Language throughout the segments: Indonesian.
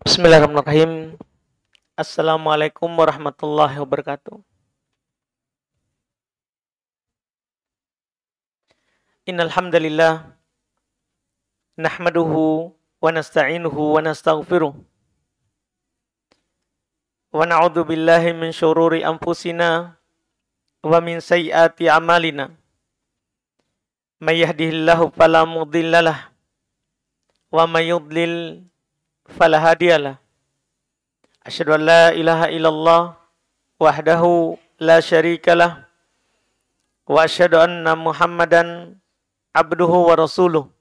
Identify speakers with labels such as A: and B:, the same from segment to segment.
A: Bismillahirrahmanirrahim. Assalamualaikum warahmatullahi wabarakatuh. Innal hamdalillah nahmaduhu wa nasta'inuhu wa nastaghfiruh. Wa na'udzu billahi min syururi anfusina wa min sayyiati a'malina. May yahdihillahu fala mudhillalah wa may yudlil fala hadiyalah. Asyhadu an la ilaha illallah wahdahu la syarikalah wa asyhadu anna Muhammadan abduhu wa rasuluh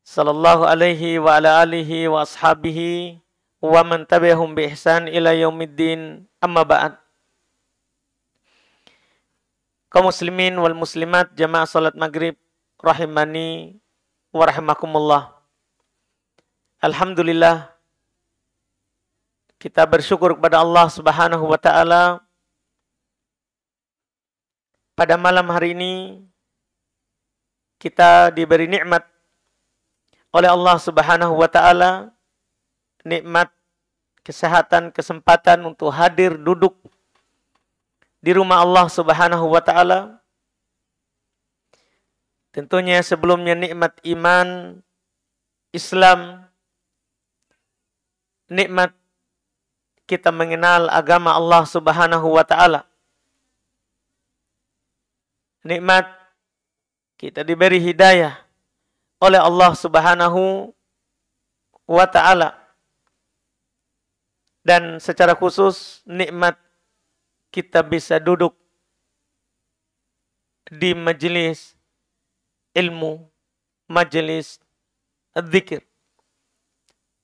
A: sallallahu alaihi wa ala alihi wa ashabihi wa man tabi'ahum bi ihsan ila yaumiddin, amma ba'd. Kaum muslimin wal muslimat jamaah salat maghrib rahimani wa rahimakumullah. Alhamdulillah, kita bersyukur kepada Allah Subhanahu wa taala pada malam hari ini kita diberi nikmat oleh Allah Subhanahu wa taala, nikmat kesehatan, kesempatan untuk hadir duduk di rumah Allah Subhanahu wa taala. Tentunya sebelumnya nikmat iman, Islam, nikmat kita mengenal agama Allah Subhanahu wa taala. Nikmat kita diberi hidayah oleh Allah Subhanahu wa taala. Dan secara khusus nikmat kita bisa duduk di majelis ilmu, majelis dzikir.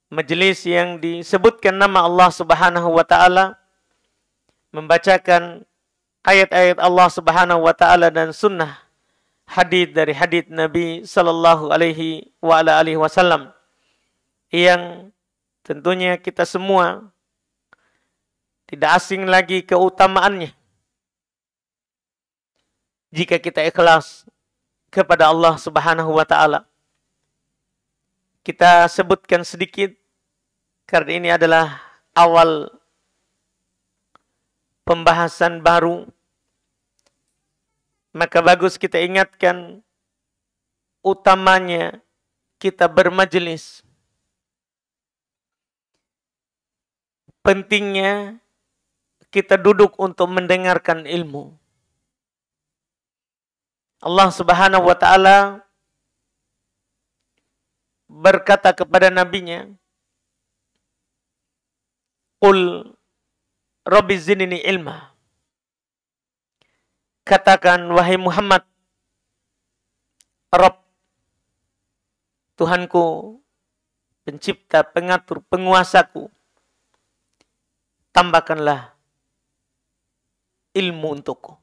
A: Majelis yang disebutkan nama Allah Subhanahu wa taala, membacakan ayat-ayat Allah Subhanahu wa taala dan sunnah hadis dari hadis Nabi sallallahu alaihi wa ala alihi wasallam, yang tentunya kita semua tidak asing lagi keutamaannya jika kita ikhlas kepada Allah Subhanahu wa taala. Kita sebutkan sedikit karena ini adalah awal pembahasan baru. Maka bagus kita ingatkan utamanya kita bermajelis. Pentingnya kita duduk untuk mendengarkan ilmu. Allah Subhanahu wa taala berkata kepada nabinya, "Qul Rabbi zidni ilma." Katakan, wahai Muhammad, Rabb, Tuhanku, pencipta, pengatur, penguasaku, tambahkanlah ilmu untukku.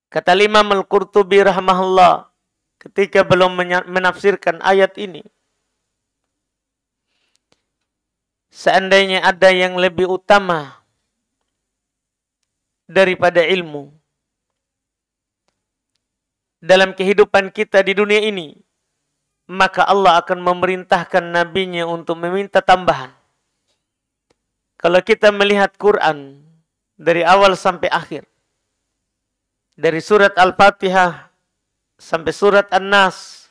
A: Kata Imam Al-Qurtubi rahimahullah ketika belum menafsirkan ayat ini, seandainya ada yang lebih utama daripada ilmu dalam kehidupan kita di dunia ini, maka Allah akan memerintahkan nabinya untuk meminta tambahan. Kalau kita melihat Quran dari awal sampai akhir, dari surat Al-Fatihah sampai surat An-Nas,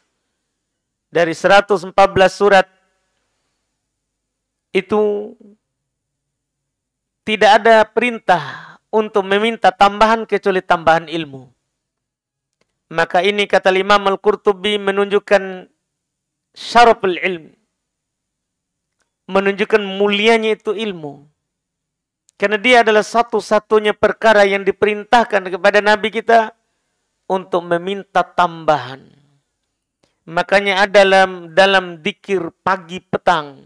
A: dari 114 surat, itu tidak ada perintah untuk meminta tambahan kecuali tambahan ilmu. Maka ini kata Imam Al-Qurtubi menunjukkan syaraful ilm, menunjukkan mulianya itu ilmu. Karena dia adalah satu-satunya perkara yang diperintahkan kepada Nabi kita untuk meminta tambahan. Makanya dalam dzikir pagi petang,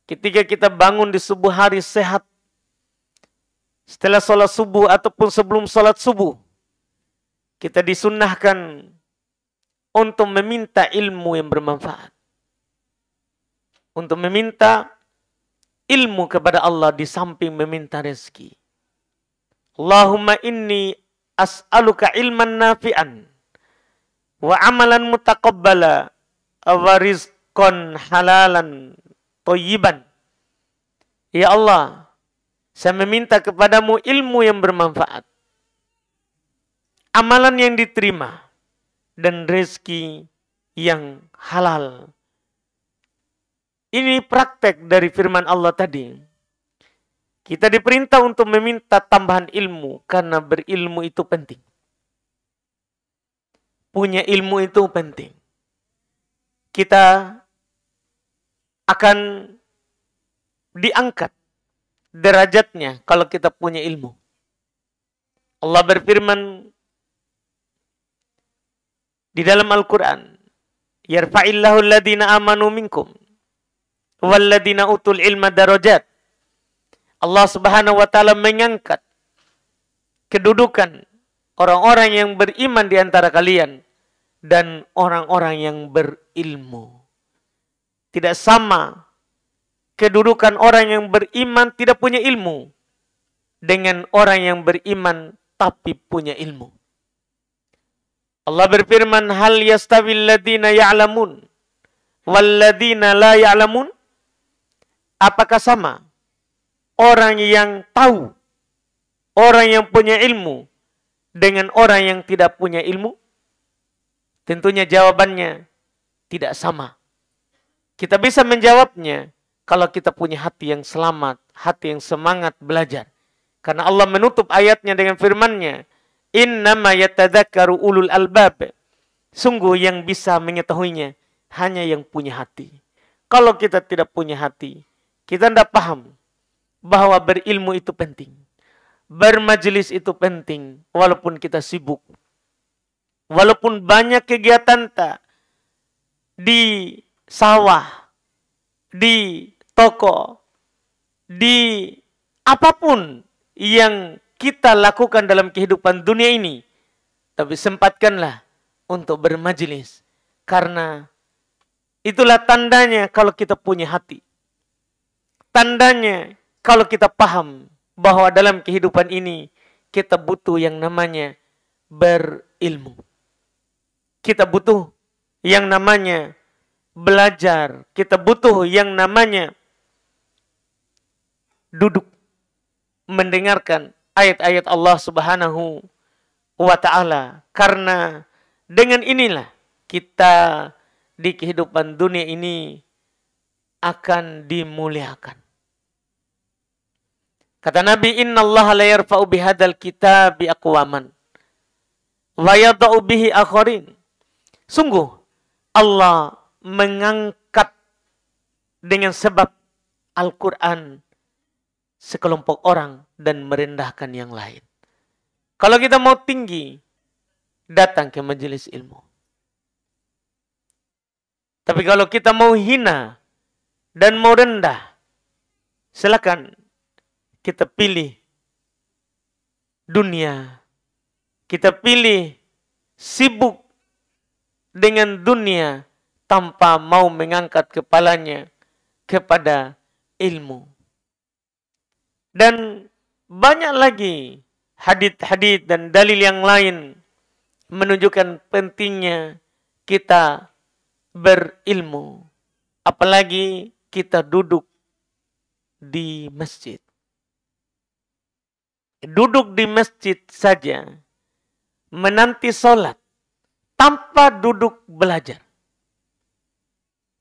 A: ketika kita bangun di subuh hari sehat, setelah sholat subuh ataupun sebelum sholat subuh, kita disunnahkan untuk meminta ilmu yang bermanfaat. Untuk meminta ilmu kepada Allah di samping meminta rezeki. Allahumma inni as'aluka ilman nafi'an wa amalan mutaqabbala wa rizq rizqan halalan thayyiban. Ya Allah, saya meminta kepadamu ilmu yang bermanfaat, amalan yang diterima, dan rezeki yang halal. Ini praktek dari firman Allah tadi. Kita diperintah untuk meminta tambahan ilmu karena berilmu itu penting. Punya ilmu itu penting. Kita akan diangkat derajatnya kalau kita punya ilmu. Allah berfirman di dalam Al-Quran, yarfa'illahu alladhina amanu minkum walladhina utul ilma darajat. Allah Subhanahu wa taala mengangkat kedudukan orang-orang yang beriman di antara kalian dan orang-orang yang berilmu. Tidak sama kedudukan orang yang beriman tidak punya ilmu dengan orang yang beriman tapi punya ilmu. Allah berfirman, hal yastawil ladina ya'lamun wal ladina la ya'lamun? Apakah sama orang yang tahu, orang yang punya ilmu dengan orang yang tidak punya ilmu? Tentunya jawabannya tidak sama. Kita bisa menjawabnya kalau kita punya hati yang selamat, hati yang semangat belajar. Karena Allah menutup ayatnya dengan firman-Nya, innama yatadzakkaru ulul albab. Sungguh yang bisa mengetahuinya hanya yang punya hati. Kalau kita tidak punya hati, kita tidak paham bahwa berilmu itu penting. Bermajelis itu penting walaupun kita sibuk. Walaupun banyak kegiatan di sawah, di toko, di apapun yang kita lakukan dalam kehidupan dunia ini. Tapi sempatkanlah untuk bermajelis. Karena itulah tandanya kalau kita punya hati. Tandanya kalau kita paham bahwa dalam kehidupan ini kita butuh yang namanya berilmu. Kita butuh yang namanya belajar. Kita butuh yang namanya duduk mendengarkan ayat-ayat Allah Subhanahu wa ta'ala. Karena dengan inilah kita di kehidupan dunia ini akan dimuliakan. Kata Nabi, innallaha la yarfa'u bihadzal kitabi aqwaman wa yada'u bihi akharin. Sungguh Allah mengangkat dengan sebab Al-Quran sekelompok orang dan merendahkan yang lain. Kalau kita mau tinggi, datang ke majelis ilmu. Tapi kalau kita mau hina dan mau rendah, silakan kita pilih dunia. Kita pilih sibuk dengan dunia tanpa mau mengangkat kepalanya kepada ilmu. Dan banyak lagi hadits-hadits dan dalil yang lain menunjukkan pentingnya kita berilmu. Apalagi kita duduk di masjid. Duduk di masjid saja, menanti sholat, tanpa duduk belajar.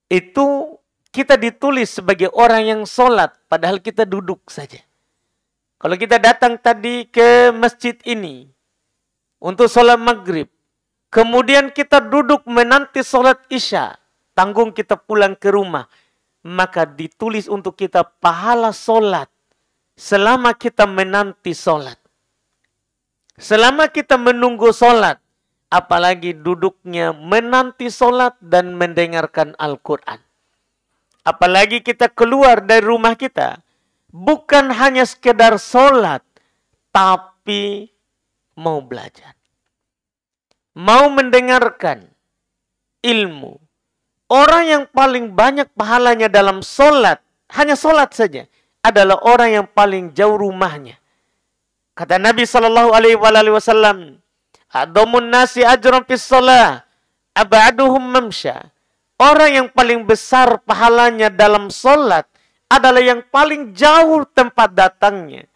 A: Itu kita ditulis sebagai orang yang sholat, padahal kita duduk saja. Kalau kita datang tadi ke masjid ini, untuk sholat maghrib, kemudian kita duduk menanti sholat isya, tanggung kita pulang ke rumah, maka ditulis untuk kita pahala sholat, selama kita menanti sholat. Selama kita menunggu sholat. Apalagi duduknya menanti sholat dan mendengarkan Al-Quran. Apalagi kita keluar dari rumah kita. Bukan hanya sekedar sholat. Tapi mau belajar. Mau mendengarkan ilmu. Orang yang paling banyak pahalanya dalam sholat. Hanya sholat saja. Adalah orang yang paling jauh rumahnya. Kata Nabi SAW, A'dhamun nasi ajran fis shalah, ab'aduhum mamsya. Orang yang paling besar pahalanya dalam sholat adalah yang paling jauh tempat datangnya.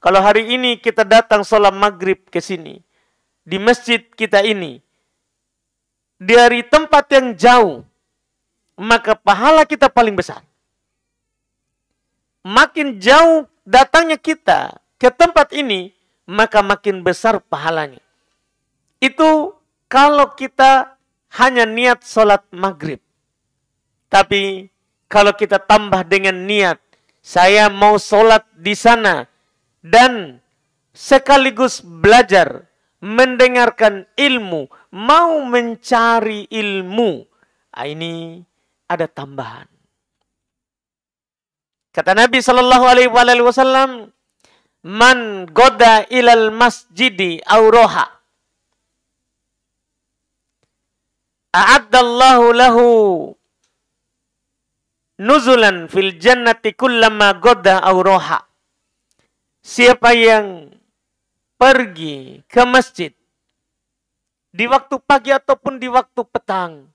A: Kalau hari ini kita datang sholat maghrib ke sini, di masjid kita ini, dari tempat yang jauh, maka pahala kita paling besar. Makin jauh datangnya kita ke tempat ini, maka makin besar pahalanya. Itu kalau kita hanya niat sholat maghrib. Tapi kalau kita tambah dengan niat, saya mau sholat di sana dan sekaligus belajar, mendengarkan ilmu, mau mencari ilmu. Ini ada tambahan. Kata Nabi Shallallahu Alaihi Wasallam, man goda ilal masjidi auroha, a'addallahu lahu nuzulan fil jannati kullama goda auroha. Siapa yang pergi ke masjid di waktu pagi ataupun di waktu petang,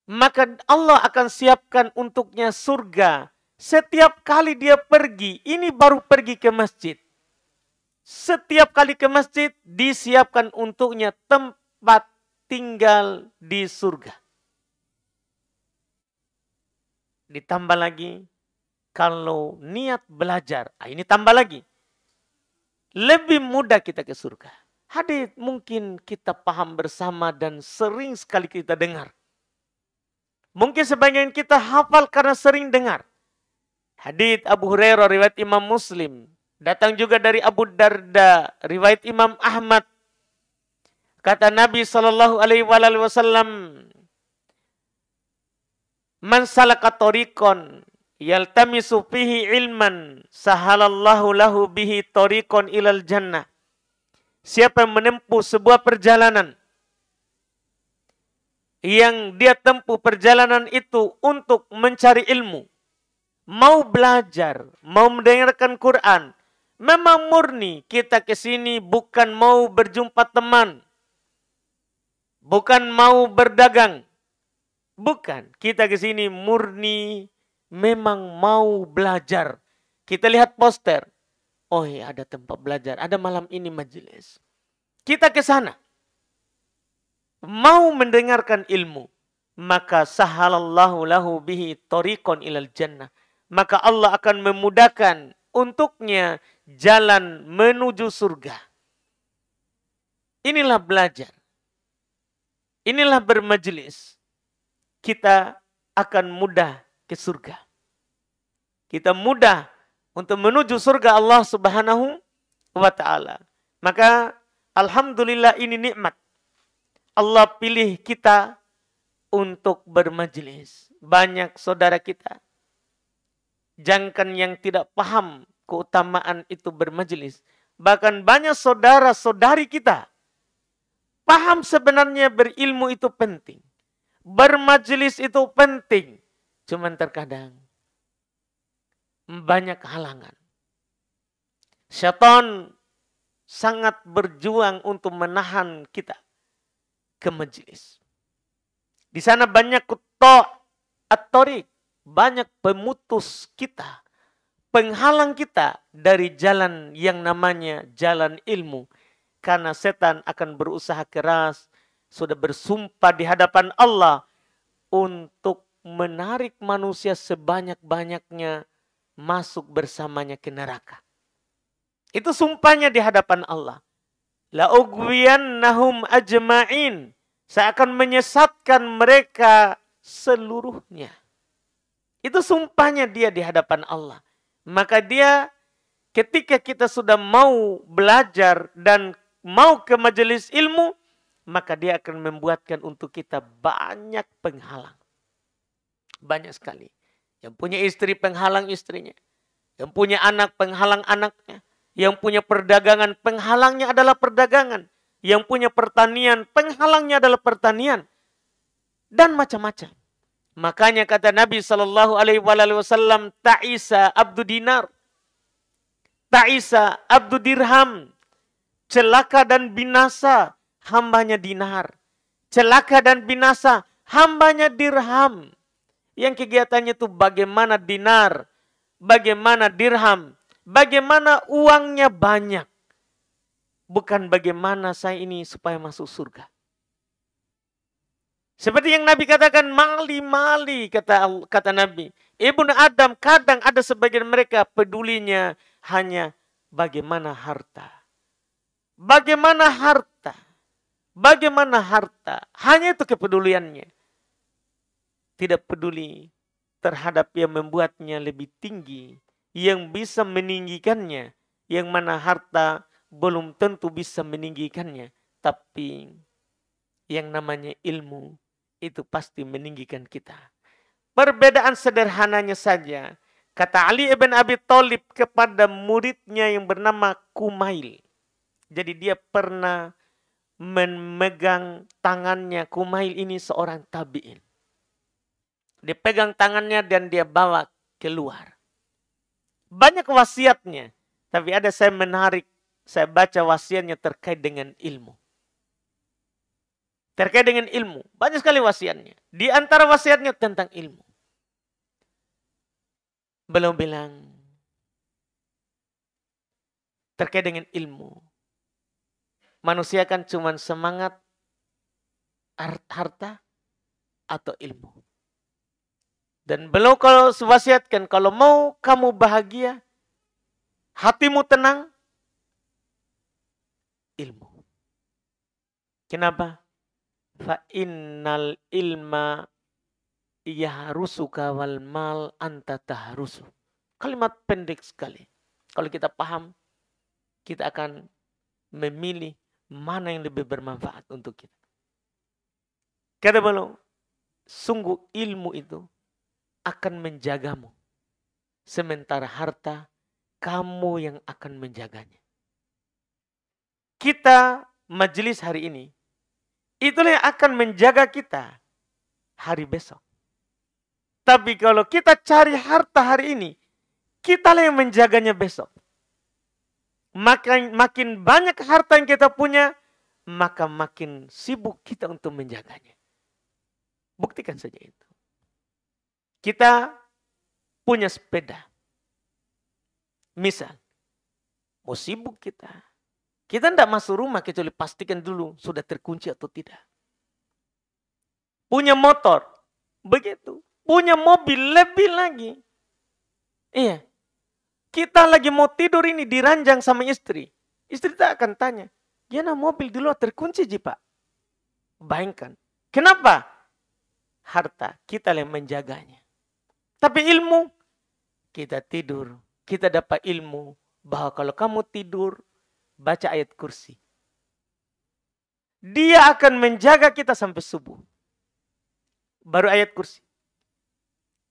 A: maka Allah akan siapkan untuknya surga. Setiap kali dia pergi, ini baru pergi ke masjid. Setiap kali ke masjid, disiapkan untuknya tempat tinggal di surga. Ditambah lagi, kalau niat belajar, ini tambah lagi. Lebih mudah kita ke surga. Hadits mungkin kita paham bersama dan sering sekali kita dengar. Mungkin sebagian kita hafal karena sering dengar. Hadits Abu Hurairah riwayat Imam Muslim. Datang juga dari Abu Darda riwayat Imam Ahmad. Kata Nabi Shallallahu Alaihi Wasallam, man salaka tariqan yaltamisu fihi ilman sahalallahu lahu bihi tariqan ilal jannah. Siapa yang menempuh sebuah perjalanan yang dia tempuh perjalanan itu untuk mencari ilmu, mau belajar, mau mendengarkan Quran, memang murni kita ke sini bukan mau berjumpa teman, bukan mau berdagang, bukan, kita ke sini murni memang mau belajar. Kita lihat poster, oh ya ada tempat belajar, ada malam ini majelis. Kita ke sana mau mendengarkan ilmu, maka sahalallahu lahu bihi tariqan ilal jannah. Maka Allah akan memudahkan untuknya jalan menuju surga. Inilah belajar. Inilah bermajelis. Kita akan mudah ke surga. Kita mudah untuk menuju surga Allah Subhanahu wa ta'ala. Maka alhamdulillah ini nikmat. Allah pilih kita untuk bermajelis. Banyak saudara kita, jangan yang tidak paham keutamaan itu bermajelis. Bahkan banyak saudara-saudari kita paham sebenarnya berilmu itu penting. Bermajelis itu penting. Cuman terkadang banyak halangan. Syaitan sangat berjuang untuk menahan kita ke majelis. Di sana banyak at-tariq, banyak pemutus kita, penghalang kita dari jalan yang namanya jalan ilmu. Karena setan akan berusaha keras, sudah bersumpah di hadapan Allah untuk menarik manusia sebanyak-banyaknya masuk bersamanya ke neraka. Itu sumpahnya di hadapan Allah. La ugwiyannahum ajma'in. Saya akan menyesatkan mereka seluruhnya. Itu sumpahnya dia di hadapan Allah. Maka dia ketika kita sudah mau belajar dan mau ke majelis ilmu, maka dia akan membuatkan untuk kita banyak penghalang. Banyak sekali. Yang punya istri penghalang istrinya. Yang punya anak penghalang anaknya. Yang punya perdagangan, penghalangnya adalah perdagangan. Yang punya pertanian, penghalangnya adalah pertanian. Dan macam-macam. Makanya kata Nabi Shallallahu Alaihi Wasallam, ta'isa abdu dinar, ta'isa abdu dirham, celaka dan binasa hambanya dinar. celaka dan binasa hambanya dirham. Yang kegiatannya itu bagaimana dinar, bagaimana dirham, bagaimana uangnya banyak. Bukan bagaimana saya ini supaya masuk surga. Seperti yang Nabi katakan, mali-mali, kata Nabi. Ibnu Adam, kadang ada sebagian mereka pedulinya hanya bagaimana harta. Bagaimana harta. Bagaimana harta. Hanya itu kepeduliannya. Tidak peduli terhadap yang membuatnya lebih tinggi. Yang bisa meninggikannya. Yang mana harta belum tentu bisa meninggikannya. Tapi yang namanya ilmu itu pasti meninggikan kita. Perbedaan sederhananya saja. Kata Ali ibn Abi Thalib kepada muridnya yang bernama Kumail. Jadi dia pernah memegang tangannya. Kumail ini seorang tabi'in. Dia pegang tangannya dan dia bawa keluar. Banyak wasiatnya. Tapi ada saya menarik. Saya baca wasiatnya terkait dengan ilmu. Terkait dengan ilmu. Banyak sekali wasiatnya. Di antara wasiatnya tentang ilmu. Beliau bilang. Terkait dengan ilmu. Manusia kan cuma semangat harta atau ilmu. Dan beliau kalau wasiatkan. Kalau mau kamu bahagia. Hatimu tenang. Ilmu. Kenapa? Fa innal ilma yahrusuka wal mal anta tahrusu. Kalimat pendek sekali. Kalau kita paham, kita akan memilih mana yang lebih bermanfaat untuk kita. Kata beliau, sungguh ilmu itu akan menjagamu. Sementara harta, kamu yang akan menjaganya. Kita majelis hari ini, itulah yang akan menjaga kita hari besok. Tapi kalau kita cari harta hari ini, kitalah yang menjaganya besok. Makin banyak harta yang kita punya, maka makin sibuk kita untuk menjaganya. Buktikan saja itu. Kita punya sepeda. Misal, mau sibuk kita. Kita tidak masuk rumah kecuali pastikan dulu sudah terkunci atau tidak. Punya motor, begitu. Punya mobil, lebih lagi. Iya. Kita lagi mau tidur ini diranjang sama istri. Istri tak akan tanya, "Gimana mobil di luar terkunci, Ji, Pak?" Bayangkan. Kenapa? Harta, kita yang menjaganya. Tapi ilmu, kita tidur. Kita dapat ilmu bahwa kalau kamu tidur, baca ayat kursi. Dia akan menjaga kita sampai subuh. Baru ayat kursi.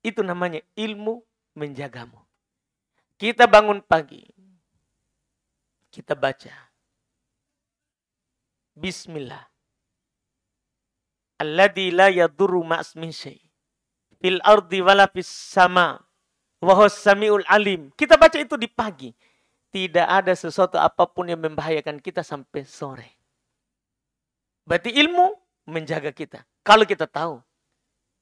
A: Itu namanya ilmu menjagamu. Kita bangun pagi. Kita baca. Bismillah. Alladzi la yadurru ma'asmin syai. Fil ardi wala fis sama. Wahus sami'ul alim. Kita baca itu di pagi. Tidak ada sesuatu apapun yang membahayakan kita sampai sore. Berarti ilmu menjaga kita. Kalau kita tahu.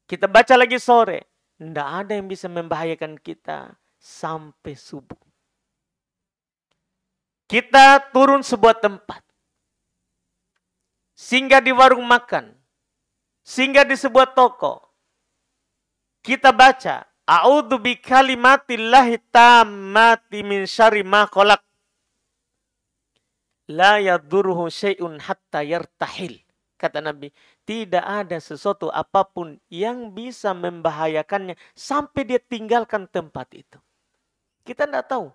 A: Kita baca lagi sore. Tidak ada yang bisa membahayakan kita sampai subuh. Kita turun sebuah tempat. Singgah di warung makan. Singgah di sebuah toko. Kita baca. A'udzu bi kalimatillahi tammati min syarri ma khalaq. La yadurruhu syai'un hatta yartahil. Kata Nabi, tidak ada sesuatu apapun yang bisa membahayakannya sampai dia tinggalkan tempat itu. Kita tidak tahu.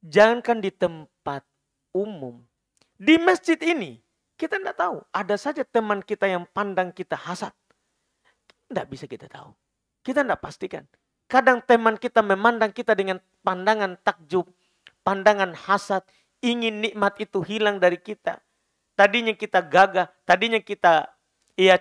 A: Jangankan di tempat umum. Di masjid ini, kita tidak tahu. Ada saja teman kita yang pandang kita hasad. Tidak bisa kita tahu. Kita tidak pastikan. Kadang teman kita memandang kita dengan pandangan takjub, pandangan hasad, ingin nikmat itu hilang dari kita. Tadinya kita gagah, tadinya kita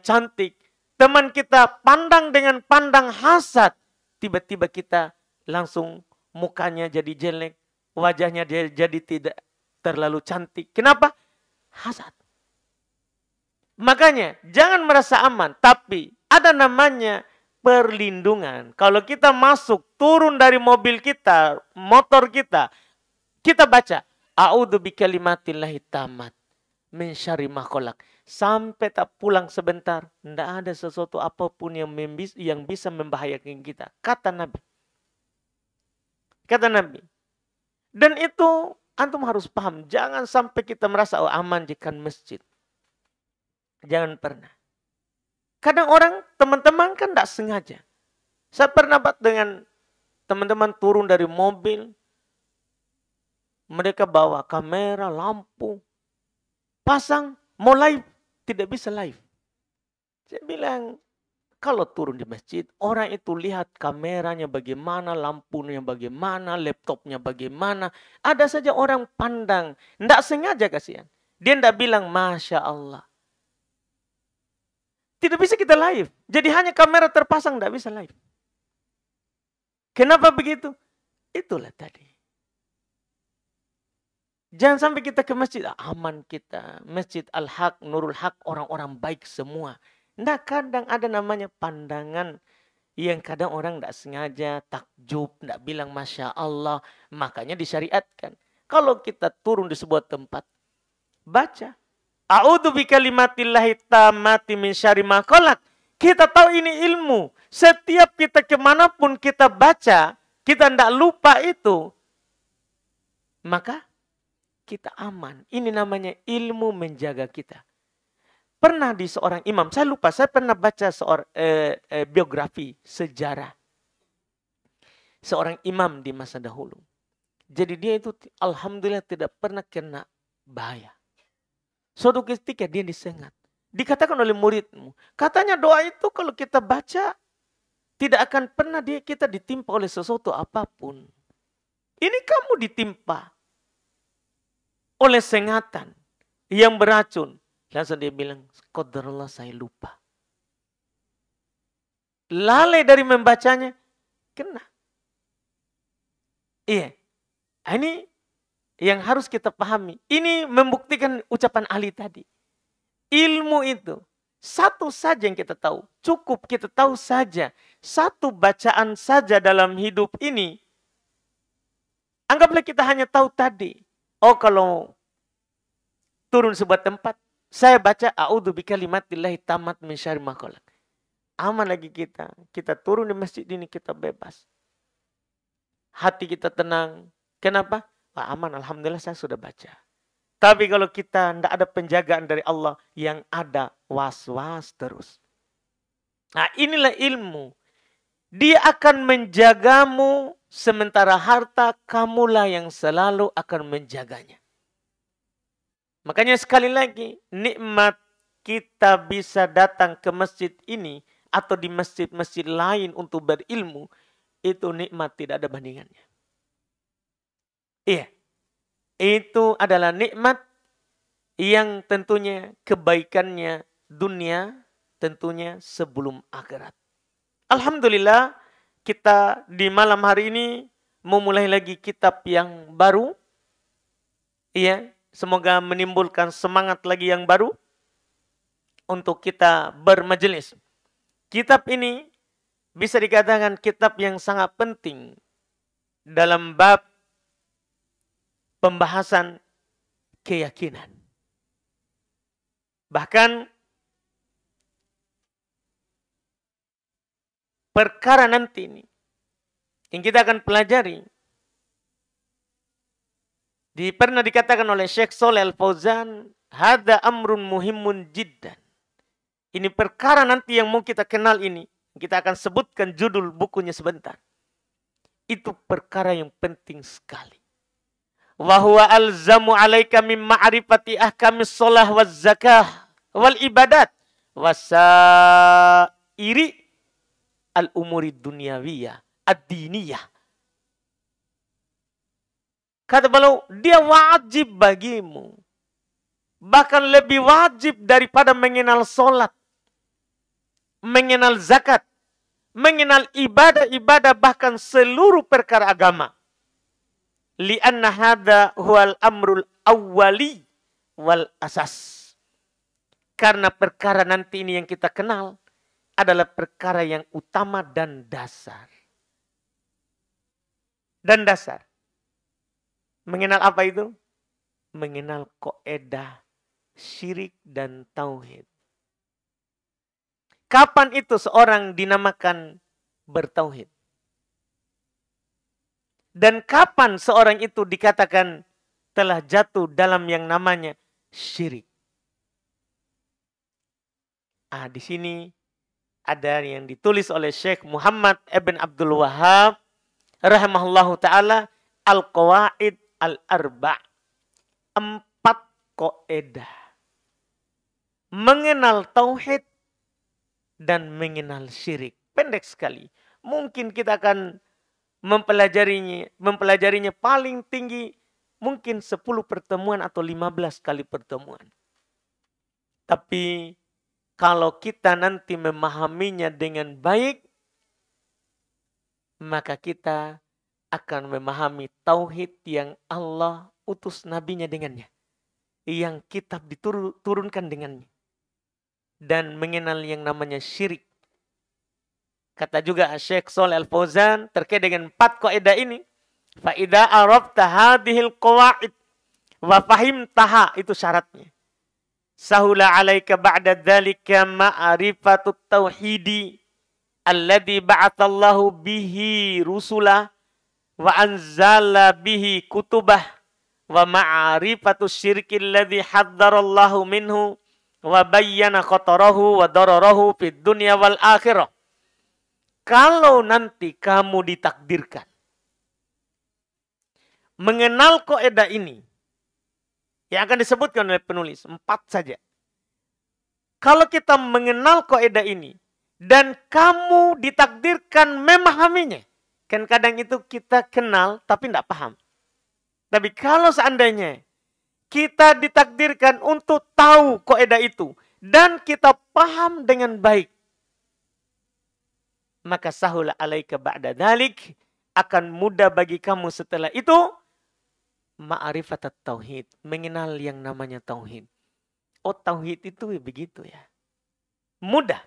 A: cantik. Teman kita pandang dengan pandang hasad. Tiba-tiba kita langsung mukanya jadi jelek, wajahnya jadi tidak terlalu cantik. Kenapa? Hasad. Makanya jangan merasa aman, tapi ada namanya perlindungan. Kalau kita masuk, turun dari mobil kita, motor kita, kita baca, a'udzu bikalimatillahi tammat min syarri ma khalaq. Sampai tak pulang sebentar, tidak ada sesuatu apapun yang bisa membahayakan kita. Kata Nabi. Kata Nabi. Dan itu antum harus paham. Jangan sampai kita merasa aman jika masjid. Jangan pernah. Kadang orang, teman-teman kan tidak sengaja. Saya pernah dengan teman-teman turun dari mobil. Mereka bawa kamera, lampu. Pasang, mau live. Tidak bisa live. Saya bilang, kalau turun di masjid, orang itu lihat kameranya bagaimana, lampunya bagaimana, laptopnya bagaimana. Ada saja orang pandang. Tidak sengaja kasihan. Dia tidak bilang, Masya Allah. Tidak bisa kita live. Jadi hanya kamera terpasang, tidak bisa live. Kenapa begitu? Itulah tadi. Jangan sampai kita ke masjid, aman kita. Masjid Al-Haq, Nurul Haq, orang-orang baik semua. Nah, kadang ada namanya pandangan yang kadang orang tidak sengaja, takjub, tidak bilang Masya Allah. Makanya disyariatkan. Kalau kita turun di sebuah tempat, baca. A'udzu bikalimatillahi tammati min syarri ma khalaq. Kita tahu ini ilmu. Setiap kita kemanapun kita baca, kita tidak lupa itu. Maka kita aman. Ini namanya ilmu menjaga kita. Pernah di seorang imam, saya lupa, saya pernah baca biografi, sejarah. Seorang imam di masa dahulu. Jadi dia itu alhamdulillah tidak pernah kena bahaya. Suatu ketika dia disengat. Dikatakan oleh muridmu, katanya doa itu kalau kita baca, tidak akan pernah kita ditimpa oleh sesuatu apapun. Ini kamu ditimpa oleh sengatan yang beracun. Langsung dia bilang, qadarullah saya lupa. Lalai dari membacanya, kena. Iya. Ini yang harus kita pahami. Ini membuktikan ucapan Ali tadi. Ilmu itu, satu saja yang kita tahu. Cukup kita tahu saja. Satu bacaan saja dalam hidup ini. Anggaplah kita hanya tahu tadi. Oh, kalau turun sebuah tempat, saya baca a'udzu bikalimatillahi tammat min syarri ma khalaq. Aman lagi kita. Kita turun di masjid ini, kita bebas. Hati kita tenang. Kenapa? Wah, aman, alhamdulillah saya sudah baca. Tapi kalau kita tidak ada penjagaan dari Allah, yang ada was-was terus. Nah, inilah ilmu. Dia akan menjagamu, sementara harta kamulah yang selalu akan menjaganya. Makanya sekali lagi, nikmat kita bisa datang ke masjid ini atau di masjid-masjid lain untuk berilmu, itu nikmat tidak ada bandingannya. Iya, itu adalah nikmat yang tentunya kebaikannya dunia, tentunya sebelum akhirat. Alhamdulillah, kita di malam hari ini memulai lagi kitab yang baru. Iya. Semoga menimbulkan semangat lagi yang baru untuk kita bermajelis. Kitab ini bisa dikatakan kitab yang sangat penting dalam bab pembahasan keyakinan. Bahkan perkara nanti ini yang kita akan pelajari, pernah dikatakan oleh Syekh Shalih Al-Fauzan, hada amrun muhimun jiddan. Ini perkara nanti yang mau kita kenal ini. Kita akan sebutkan judul bukunya sebentar. Itu perkara yang penting sekali. Wa huwa alzamu alaika min ma'rifati ahkamis shalah waz zakah wal ibadat wasairi al-umuri dunyawiyah ad-diniyah. Kata beliau, dia wajib bagimu. Bahkan lebih wajib daripada mengenal sholat. Mengenal zakat. Mengenal ibadah-ibadah, bahkan seluruh perkara agama. Lianna hadha huwal amrul awwali wal asas. Karena perkara nanti ini yang kita kenal adalah perkara yang utama dan dasar. Dan dasar. Mengenal apa itu? Mengenal kaidah syirik dan tauhid. Kapan itu seorang dinamakan bertauhid? Dan kapan seorang itu dikatakan telah jatuh dalam yang namanya syirik? Di sini ada yang ditulis oleh Syekh Muhammad ibn Abdul Wahhab rahimahullahu ta'ala, Al-Qawaid Al-Arba'. 4 kaidah. Mengenal tauhid dan mengenal syirik. Pendek sekali. Mungkin kita akan mempelajarinya paling tinggi mungkin 10 pertemuan atau 15 kali pertemuan. Tapi kalau kita nanti memahaminya dengan baik, maka kita akan memahami tauhid yang Allah utus nabinya dengannya. Yang kitab diturunkan dengannya. Dan mengenal yang namanya syirik. Kata juga Syekh Shalih Al-Fauzan terkait dengan 4 kaidah ini. Fa'idha arabta hadhil qawaid wa fahimtaha, itu syaratnya. Sahula alaika ba'da dzalika ma'rifatut tauhidi alladzi ba'atsallahu bihi rusulah wa anzala bihi kutubah wa ma'rifatus syirki alladzi hadzarallahu minhu wa bayyana khatarahu wa dararahu fid dunya wal akhirah. Kalau nanti kamu ditakdirkan mengenal kaidah ini, yang akan disebutkan oleh penulis 4 saja. Kalau kita mengenal kaidah ini dan kamu ditakdirkan memahaminya, kan kadang itu kita kenal tapi tidak paham. Tapi kalau seandainya kita ditakdirkan untuk tahu kaidah itu dan kita paham dengan baik, maka sahula alaika ba'da dzalik, akan mudah bagi kamu setelah itu ma'rifatat tauhid, mengenal yang namanya tauhid. Oh, tauhid itu begitu ya. Mudah.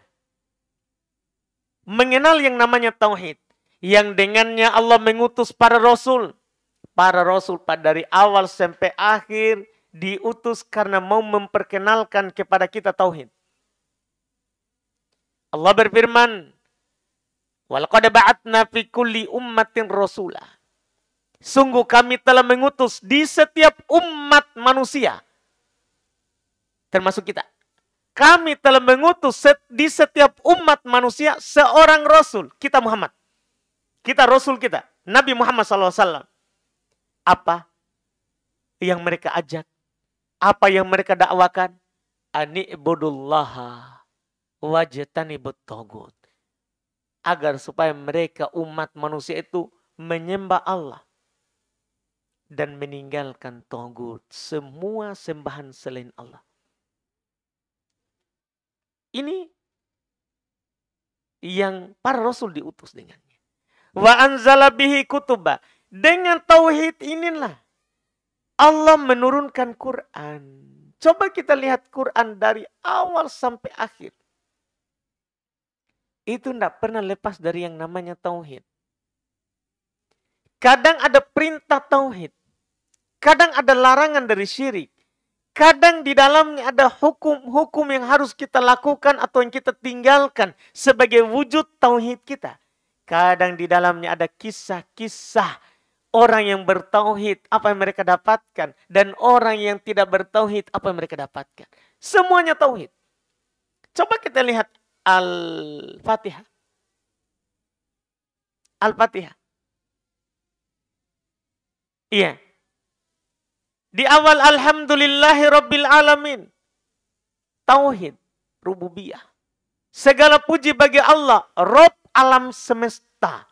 A: Mengenal yang namanya tauhid, yang dengannya Allah mengutus para rasul. Para rasul dari awal sampai akhir diutus karena mau memperkenalkan kepada kita tauhid. Allah berfirman, walaqad ba'atna fi kulli ummatin rasulah. Sungguh kami telah mengutus di setiap umat manusia, termasuk kita. Kami telah mengutus di setiap umat manusia seorang rasul. Kita Muhammad. Kita rasul kita. Nabi Muhammad SAW. Apa yang mereka ajak? Apa yang mereka dakwakan? Ani'budullaha wajtanibut taghut. Agar supaya mereka umat manusia itu menyembah Allah dan meninggalkan taghut, semua sembahan selain Allah. Ini yang para rasul diutus dengannya. Wa anzala bihi kutuba. Dengan tauhid inilah Allah menurunkan Quran. Coba kita lihat Quran dari awal sampai akhir. Itu tidak pernah lepas dari yang namanya tauhid. Kadang ada perintah tauhid. Kadang ada larangan dari syirik. Kadang di dalamnya ada hukum-hukum yang harus kita lakukan atau yang kita tinggalkan sebagai wujud tauhid kita. Kadang di dalamnya ada kisah-kisah orang yang bertauhid, apa yang mereka dapatkan. Dan orang yang tidak bertauhid, apa yang mereka dapatkan. Semuanya tauhid. Coba kita lihat Al-Fatihah. Al-Fatihah. Iya. Di awal alhamdulillahi rabbil alamin. Tauhid, rububiyah. Segala puji bagi Allah, Rabb alam semesta.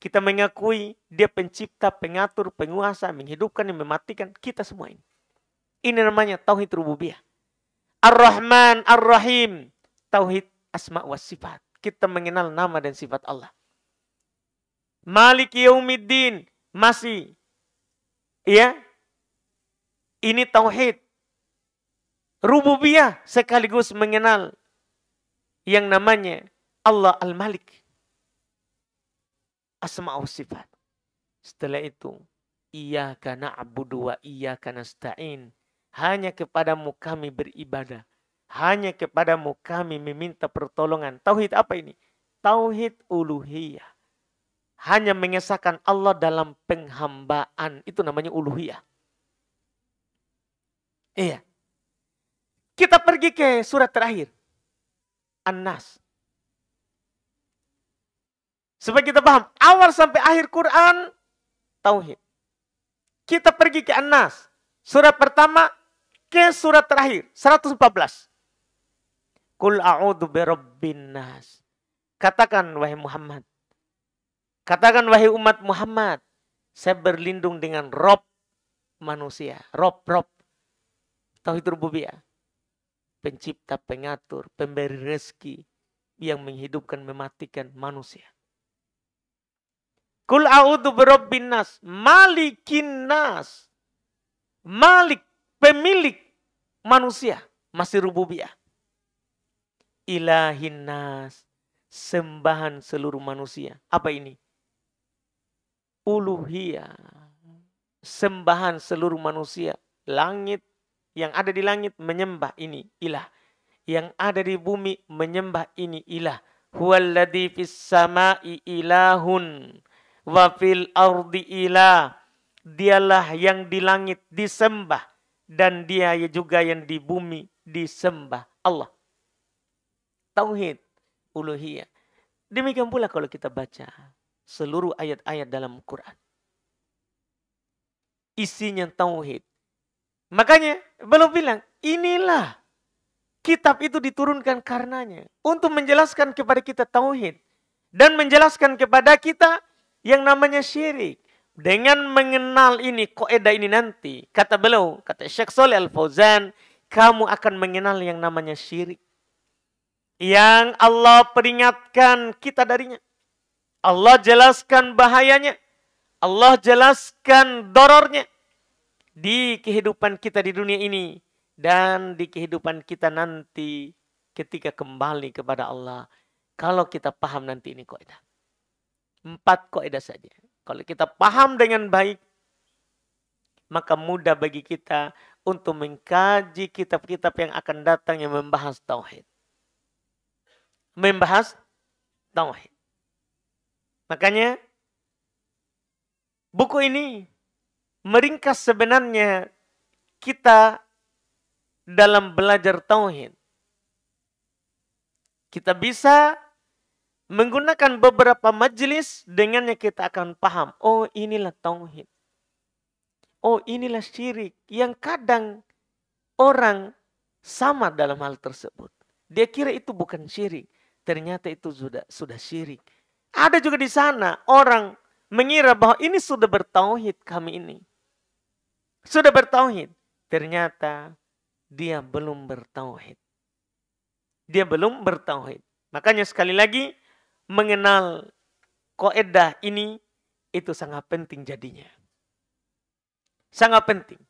A: Kita mengakui dia pencipta, pengatur, penguasa, menghidupkan dan mematikan kita semua ini. Ini namanya tauhid rububiyah. Ar-Rahman, Ar-Rahim. Tauhid asma wa sifat. Kita mengenal nama dan sifat Allah. Maliki yaumiddin. Masih. Ya. Ini tauhid. rububiyah sekaligus mengenal yang namanya Allah Al-Malik. Asma wa sifat. Setelah itu, iyyaka na'budu wa iyyaka nasta'in. Hanya kepadamu kami beribadah. Hanya kepadamu kami meminta pertolongan. Tauhid apa ini? Tauhid uluhiyah. Hanya mengesahkan Allah dalam penghambaan. Itu namanya uluhiyah. Iya. Kita pergi ke surat terakhir. An-Nas. Supaya kita paham. Awal sampai akhir Quran. Tauhid. Kita pergi ke An-Nas. Surat pertama ke surat terakhir. 114. Qul a'udhu birabbin nas. Katakan wahai Muhammad. Katakan wahai umat Muhammad. Saya berlindung dengan Rob manusia. Rob. Tauhid rububiyah. Pencipta, pengatur, pemberi rezeki. Yang menghidupkan, mematikan manusia. Qul a'udhu birabbin nas. Malikin nas. Malik. Pemilik manusia. Masih rububiyah. Ilahin nas. Sembahan seluruh manusia. Apa ini? Uluhiyah. Sembahan seluruh manusia. Langit. Yang ada di langit menyembah ini ilah. Yang ada di bumi menyembah ini ilah. Huwaladzi fis sama'i ilahun. Wa fil ardi ilah. Dialah yang di langit disembah. Dan dia juga yang di bumi disembah. Allah. Tauhid uluhiyah. Demikian pula kalau kita baca seluruh ayat-ayat dalam Quran. Isinya tauhid. Makanya belum bilang, inilah kitab itu diturunkan karenanya. Untuk menjelaskan kepada kita tauhid. Dan menjelaskan kepada kita yang namanya syirik. Dengan mengenal ini, kaidah ini nanti. Kata beliau, kata Syekh Shalih Al-Fauzan, kamu akan mengenal yang namanya syirik. Yang Allah peringatkan kita darinya. Allah jelaskan bahayanya. Allah jelaskan dorornya. Di kehidupan kita di dunia ini. Dan di kehidupan kita nanti ketika kembali kepada Allah. Kalau kita paham nanti ini kaidah. 4 kaidah saja. Kalau kita paham dengan baik. Maka mudah bagi kita untuk mengkaji kitab-kitab yang akan datang yang membahas tauhid. Membahas tauhid. Makanya buku ini meringkas sebenarnya kita dalam belajar tauhid. Kita bisa menggunakan beberapa majelis dengannya kita akan paham. Oh, inilah tauhid. Oh, inilah syirik yang kadang orang sama dalam hal tersebut. Dia kira itu bukan syirik. Ternyata itu sudah syirik. Ada juga di sana orang mengira bahwa ini sudah bertauhid kami ini. Sudah bertauhid. Ternyata dia belum bertauhid. Dia belum bertauhid. Makanya sekali lagi mengenal kaidah ini itu sangat penting jadinya. Sangat penting.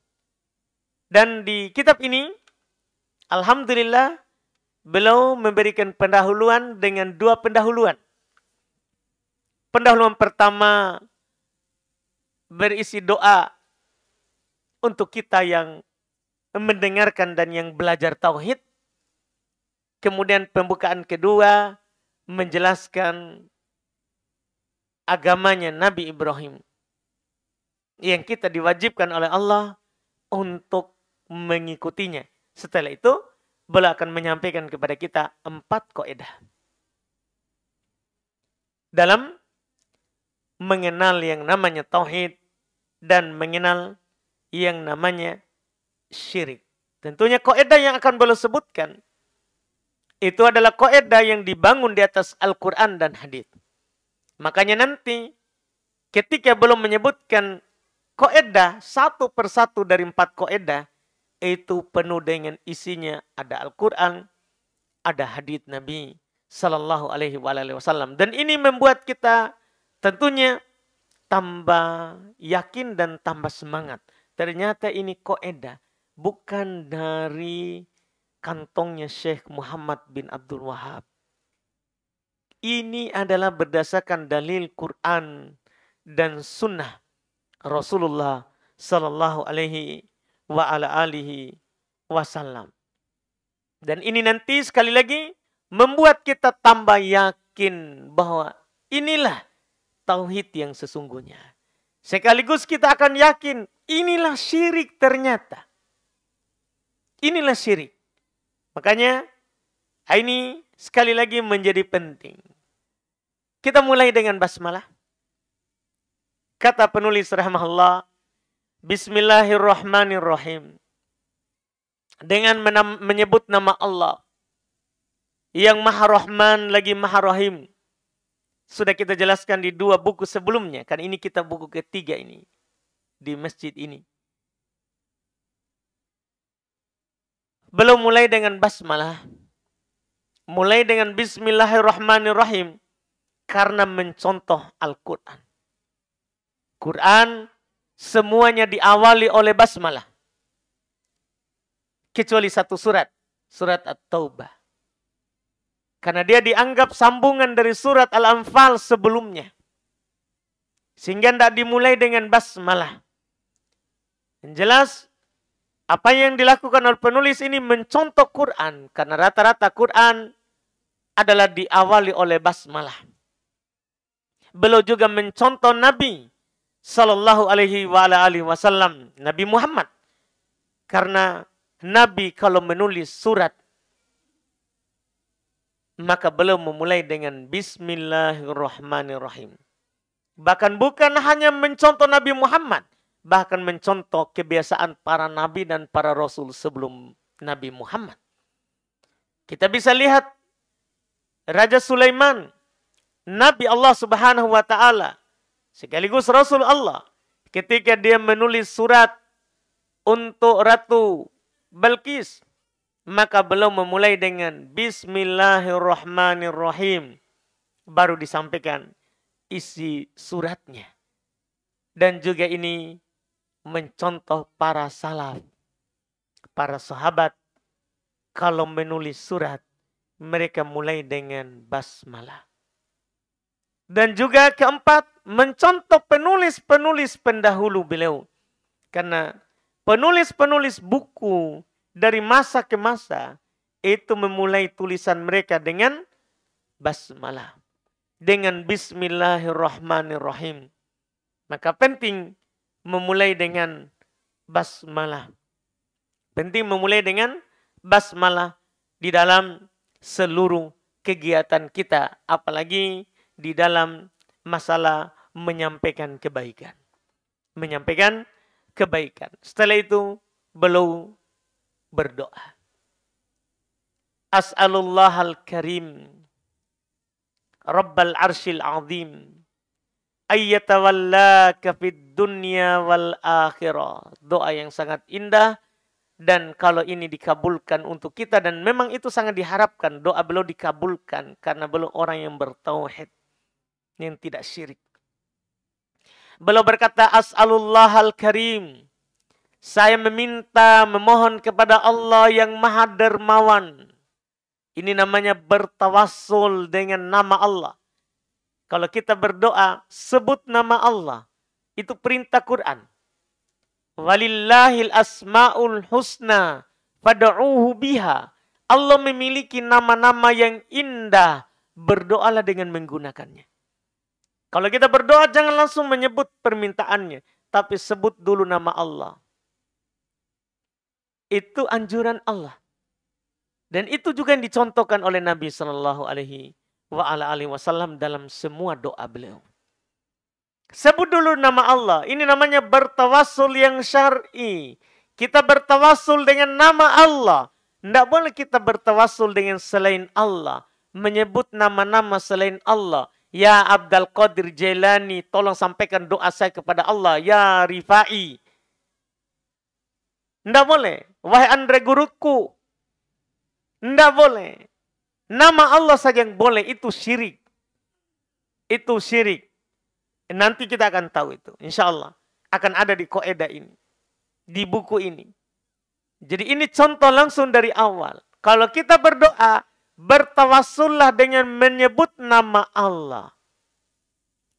A: Dan di kitab ini alhamdulillah beliau memberikan pendahuluan dengan 2 pendahuluan. Pendahuluan pertama berisi doa untuk kita yang mendengarkan dan yang belajar tauhid. Kemudian pembukaan kedua menjelaskan agamanya Nabi Ibrahim. Yang kita diwajibkan oleh Allah untuk mengikutinya. Setelah itu beliau akan menyampaikan kepada kita 4 kaidah. Dalam mengenal yang namanya tauhid dan mengenal yang namanya syirik. Tentunya kaidah yang akan beliau sebutkan itu adalah kaidah yang dibangun di atas Al-Quran dan hadis. Makanya nanti ketika belum menyebutkan kaidah 1 persatu dari 4 kaidah itu penuh dengan isinya ada Al-Quran, ada hadis Nabi Sallallahu Alaihi Wasallam. Dan ini membuat kita tentunya tambah yakin dan tambah semangat. Ternyata ini kaidah bukan dari kantongnya Syekh Muhammad bin Abdul Wahab. Ini adalah berdasarkan dalil Quran dan sunnah Rasulullah sallallahu alaihi wa ala alihi wasallam. Dan ini nanti sekali lagi membuat kita tambah yakin bahwa inilah tauhid yang sesungguhnya. Sekaligus kita akan yakin inilah syirik ternyata. Inilah syirik. Makanya ini sekali lagi menjadi penting. Kita mulai dengan basmalah. Kata penulis rahimahullah, Bismillahirrahmanirrahim. Dengan menyebut nama Allah yang Maha Rahman lagi Maha Rahim. Sudah kita jelaskan di 2 buku sebelumnya. Kan ini kita buku ketiga ini. Di masjid ini. Belum mulai dengan basmalah. Mulai dengan Bismillahirrahmanirrahim. Karena mencontoh Al-Quran. Quran semuanya diawali oleh basmalah. Kecuali satu surat. Surat At-Taubah. Karena dia dianggap sambungan dari surat Al-Anfal sebelumnya. Sehingga tidak dimulai dengan basmalah. Yang jelas, apa yang dilakukan oleh penulis ini mencontoh Quran. Karena rata-rata Quran adalah diawali oleh basmalah. Beliau juga mencontoh Nabi Sallallahu alaihi wa alihi wasallam. Nabi Muhammad. Karena Nabi kalau menulis surat, maka beliau memulai dengan Bismillahirrahmanirrahim. Bahkan bukan hanya mencontoh Nabi Muhammad, bahkan mencontoh kebiasaan para nabi dan para rasul sebelum Nabi Muhammad. Kita bisa lihat Raja Sulaiman, Nabi Allah Subhanahu wa taala, sekaligus Rasul Allah, ketika dia menulis surat untuk Ratu Balqis, maka beliau memulai dengan Bismillahirrahmanirrahim. Baru disampaikan isi suratnya. Dan juga ini mencontoh para salaf, para sahabat. Kalau menulis surat, mereka mulai dengan basmalah. Dan juga keempat, mencontoh penulis-penulis pendahulu beliau. Karena penulis-penulis buku dari masa ke masa itu memulai tulisan mereka dengan basmalah. Dengan Bismillahirrahmanirrahim. Maka penting memulai dengan basmalah. Penting memulai dengan basmalah di dalam seluruh kegiatan kita. Apalagi di dalam masalah menyampaikan kebaikan. Menyampaikan kebaikan. Setelah itu beliau berdoa. As'alullahal karim Rabbal arshil azim ayyatawallaka fid dunya wal akhirah. Doa yang sangat indah. Dan kalau ini dikabulkan untuk kita. Dan memang itu sangat diharapkan. Doa beliau dikabulkan. Karena beliau orang yang bertauhid. Yang tidak syirik. Beliau berkata, As'alullahal karim. Saya meminta, memohon kepada Allah yang maha dermawan. Ini namanya bertawassul dengan nama Allah. Kalau kita berdoa, sebut nama Allah. Itu perintah Quran. Walillahil asma'ul husna fad'uuhu biha. Allah memiliki nama-nama yang indah. Berdoalah dengan menggunakannya. Kalau kita berdoa, jangan langsung menyebut permintaannya. Tapi sebut dulu nama Allah. Itu anjuran Allah. Dan itu juga yang dicontohkan oleh Nabi Sallallahu Alaihi Wasallam dalam semua doa beliau. Sebut dulu nama Allah. Ini namanya bertawassul yang syar'i. Kita bertawassul dengan nama Allah. Tidak boleh kita bertawassul dengan selain Allah. Menyebut nama-nama selain Allah. Ya Abdul Qadir Jailani, tolong sampaikan doa saya kepada Allah. Ya Rifai. Tidak boleh. Wahai Andre guruku. Tidak boleh. Nama Allah saja yang boleh. Itu syirik. Itu syirik. Nanti kita akan tahu itu. Insya Allah. Akan ada di kaidah ini. Di buku ini. Jadi ini contoh langsung dari awal. Kalau kita berdoa, bertawassullah dengan menyebut nama Allah.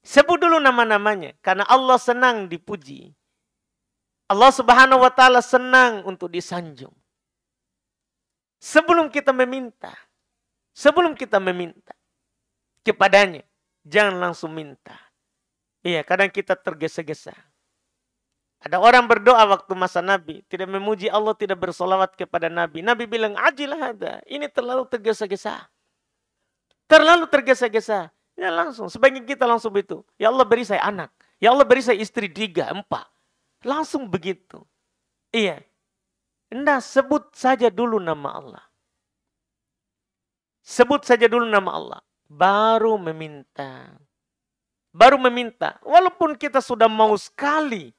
A: Sebut dulu nama-namanya. Karena Allah senang dipuji. Allah Subhanahu wa Ta'ala senang untuk disanjung. Sebelum kita meminta kepadanya, jangan langsung minta. Iya, kadang kita tergesa-gesa. Ada orang berdoa waktu masa Nabi, tidak memuji Allah, tidak bersolawat kepada Nabi. Nabi bilang, ajilah ada. Ini terlalu tergesa-gesa. Terlalu tergesa-gesa. Ya langsung, sebaiknya kita langsung begitu. Ya Allah beri saya anak. Ya Allah beri saya istri 3, 4. Langsung begitu. Iya. Nah, sebut saja dulu nama Allah. Sebut saja dulu nama Allah. Baru meminta. Baru meminta. Walaupun kita sudah mau sekali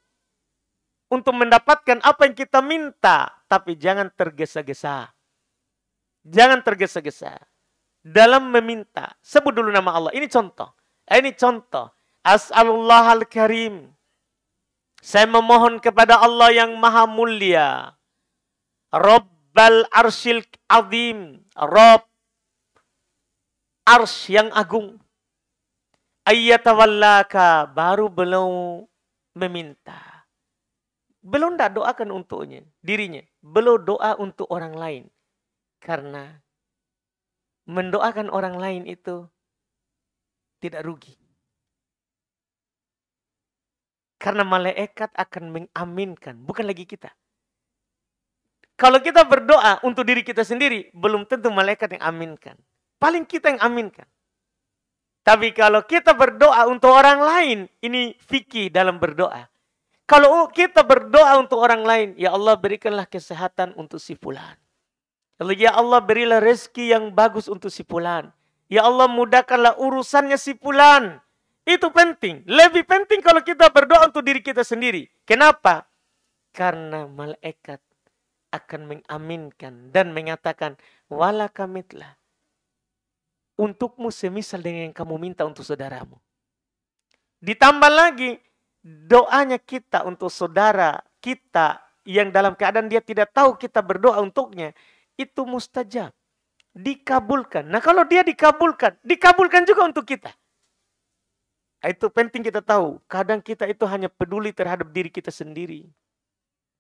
A: untuk mendapatkan apa yang kita minta. Tapi jangan tergesa-gesa. Jangan tergesa-gesa. Dalam meminta. Sebut dulu nama Allah. Ini contoh. Ini contoh. As'alullah al-karim. Saya memohon kepada Allah yang maha mulia. Rabbal arsyil azim. Rabb. Arsy yang agung. Ayyatawallaka. Baru belum meminta. Belum tak doakan untuknya. Dirinya. Belum doa untuk orang lain. Karena mendoakan orang lain itu tidak rugi. Karena malaikat akan mengaminkan. Bukan lagi kita. Kalau kita berdoa untuk diri kita sendiri, belum tentu malaikat yang aminkan. Paling kita yang aminkan. Tapi kalau kita berdoa untuk orang lain, ini fikih dalam berdoa. Kalau kita berdoa untuk orang lain, ya Allah berikanlah kesehatan untuk si fulan. Ya Allah berilah rezeki yang bagus untuk si fulan. Ya Allah mudahkanlah urusannya si fulan. Itu penting. Lebih penting kalau kita berdoa untuk diri kita sendiri. Kenapa? Karena malaikat akan mengaminkan dan mengatakan, wala kamitlah. Untukmu semisal dengan yang kamu minta untuk saudaramu. Ditambah lagi, doanya kita untuk saudara kita yang dalam keadaan dia tidak tahu kita berdoa untuknya, itu mustajab. Dikabulkan. Nah kalau dia dikabulkan juga untuk kita. Itu penting kita tahu. Kadang kita itu hanya peduli terhadap diri kita sendiri.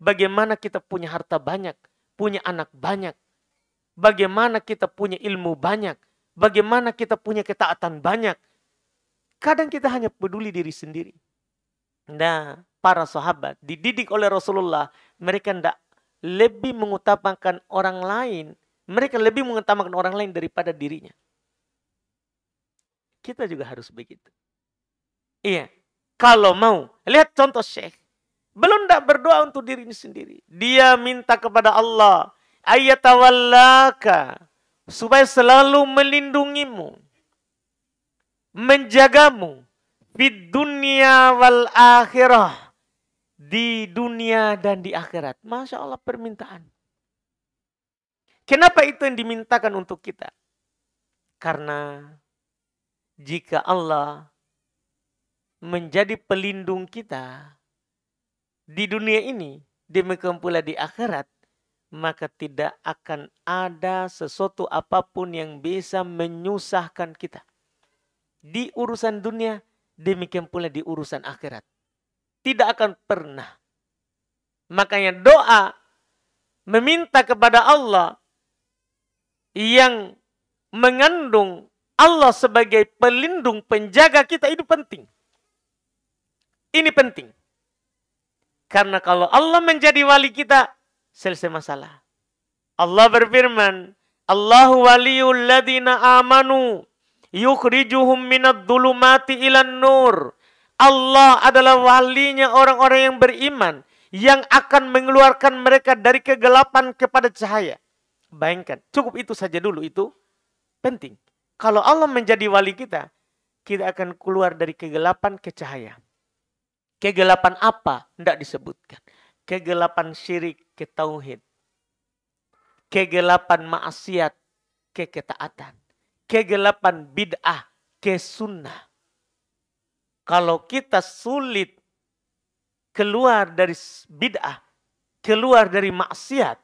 A: Bagaimana kita punya harta banyak. Punya anak banyak. Bagaimana kita punya ilmu banyak. Bagaimana kita punya ketaatan banyak. Kadang kita hanya peduli diri sendiri. Nah, para sahabat dididik oleh Rasulullah. Mereka tidak lebih mengutamakan orang lain. Mereka lebih mengutamakan orang lain daripada dirinya. Kita juga harus begitu. Iya. Kalau mau. Lihat contoh Syekh. Belum tidak berdoa untuk dirinya sendiri. Dia minta kepada Allah. Ayyatawallaka. Supaya selalu melindungimu. Menjagamu. Fid dunya wal akhirah. Di dunia dan di akhirat. Masya Allah permintaan. Kenapa itu yang dimintakan untuk kita? Karena jika Allah menjadi pelindung kita di dunia ini, demikian pula di akhirat, maka tidak akan ada sesuatu apapun yang bisa menyusahkan kita. Di urusan dunia, demikian pula di urusan akhirat. Tidak akan pernah. Makanya doa meminta kepada Allah yang mengandung Allah sebagai pelindung penjaga kita itu penting. Ini penting. Karena kalau Allah menjadi wali kita, selesai masalah. Allah berfirman, Allahu waliyul ladina amanu yukhrijuhum minad dhulumati ilan nur. Allah adalah walinya orang-orang yang beriman yang akan mengeluarkan mereka dari kegelapan kepada cahaya. Bayangkan, cukup itu saja dulu, itu penting. Kalau Allah menjadi wali kita, kita akan keluar dari kegelapan ke cahaya. Kegelapan apa? Tidak disebutkan. Kegelapan syirik ke tauhid. Kegelapan maksiat ke ketaatan. Kegelapan bid'ah ke sunnah. Kalau kita sulit keluar dari bid'ah, keluar dari maksiat,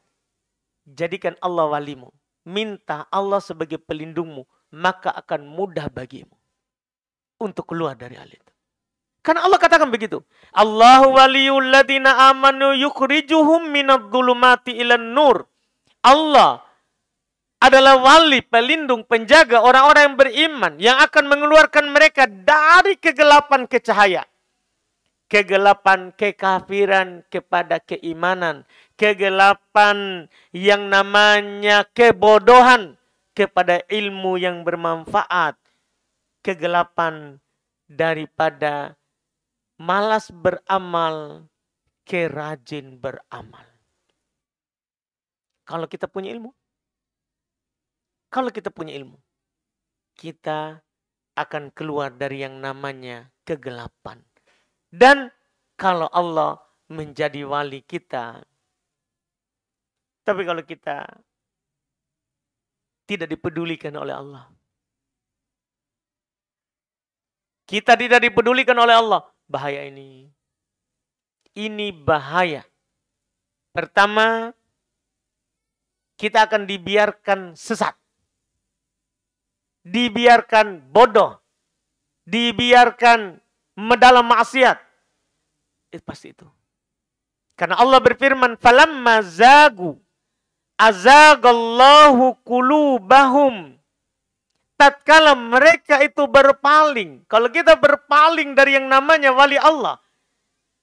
A: jadikan Allah walimu. minta Allah sebagai pelindungmu, maka akan mudah bagimu untuk keluar dari hal itu. Karena Allah katakan begitu. Allahu waliyul ladina amanu yukhrijuhum minadh-dhulumati ilan nur. Allah adalah wali, pelindung, penjaga orang-orang yang beriman yang akan mengeluarkan mereka dari kegelapan ke cahaya. Kegelapan kekafiran kepada keimanan. Kegelapan yang namanya kebodohan kepada ilmu yang bermanfaat. Kegelapan daripada malas beramal ke rajin beramal. Kalau kita punya ilmu, kita akan keluar dari yang namanya kegelapan. Dan kalau Allah menjadi wali kita, tapi kalau kita tidak dipedulikan oleh Allah, kita tidak dipedulikan oleh Allah, bahaya ini. Ini bahaya. Pertama, kita akan dibiarkan sesat. Dibiarkan bodoh. Dibiarkan dalam maksiat. Itu pasti itu. Karena Allah berfirman, "Falamma zagu azagallahu qulubahum." Tatkala mereka itu berpaling. Kalau kita berpaling dari yang namanya wali Allah,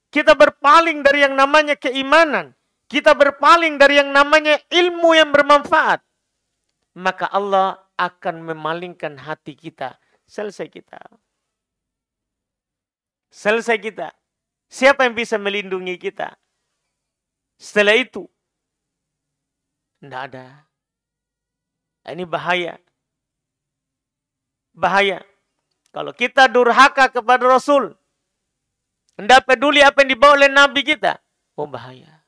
A: kita berpaling dari yang namanya keimanan, kita berpaling dari yang namanya ilmu yang bermanfaat, maka Allah akan memalingkan hati kita. Selesai kita. Selesai kita. Siapa yang bisa melindungi kita? Setelah itu, tidak ada. Ini bahaya. Bahaya. Kalau kita durhaka kepada Rasul, tidak peduli apa yang dibawa oleh Nabi kita, oh bahaya.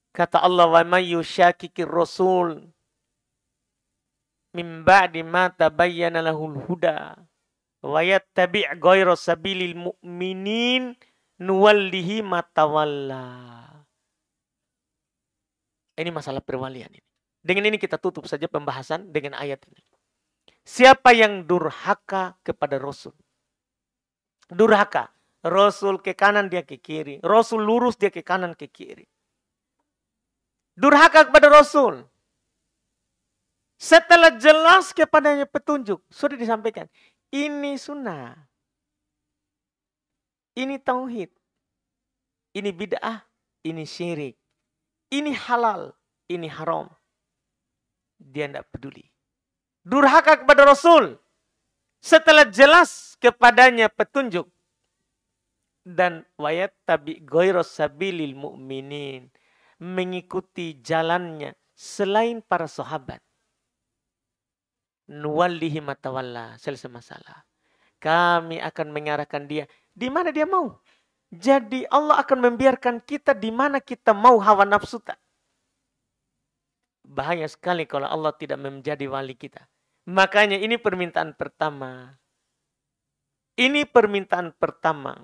A: Kata Allah, "Wa may yushaqiqir rasul min ba'di ma tabayyana lahul huda wa yattabi' ghayra sabilil mu'minin nuwallihi ma tawalla." Ini masalah perwalian ini. Dengan ini kita tutup saja pembahasan dengan ayat ini. Siapa yang durhaka kepada Rasul? Durhaka. Rasul ke kanan, dia ke kiri. Rasul lurus, dia ke kanan, ke kiri. Durhaka kepada Rasul. Setelah jelas kepadanya petunjuk, sudah disampaikan. Ini sunnah. Ini tauhid. Ini bid'ah. Ini syirik. Ini halal. Ini haram. Dia tidak peduli. Durhaka kepada Rasul. Setelah jelas kepadanya petunjuk. Dan wayat tabi ghairas sabilil mu'minin. Mengikuti jalannya selain para sahabat. Nuwallihi matawalla. Selesai masalah. Kami akan mengarahkan dia di mana dia mau. Jadi Allah akan membiarkan kita di mana kita mau, hawa nafsu tak. Bahaya sekali kalau Allah tidak menjadi wali kita. Makanya ini permintaan pertama. Ini permintaan pertama.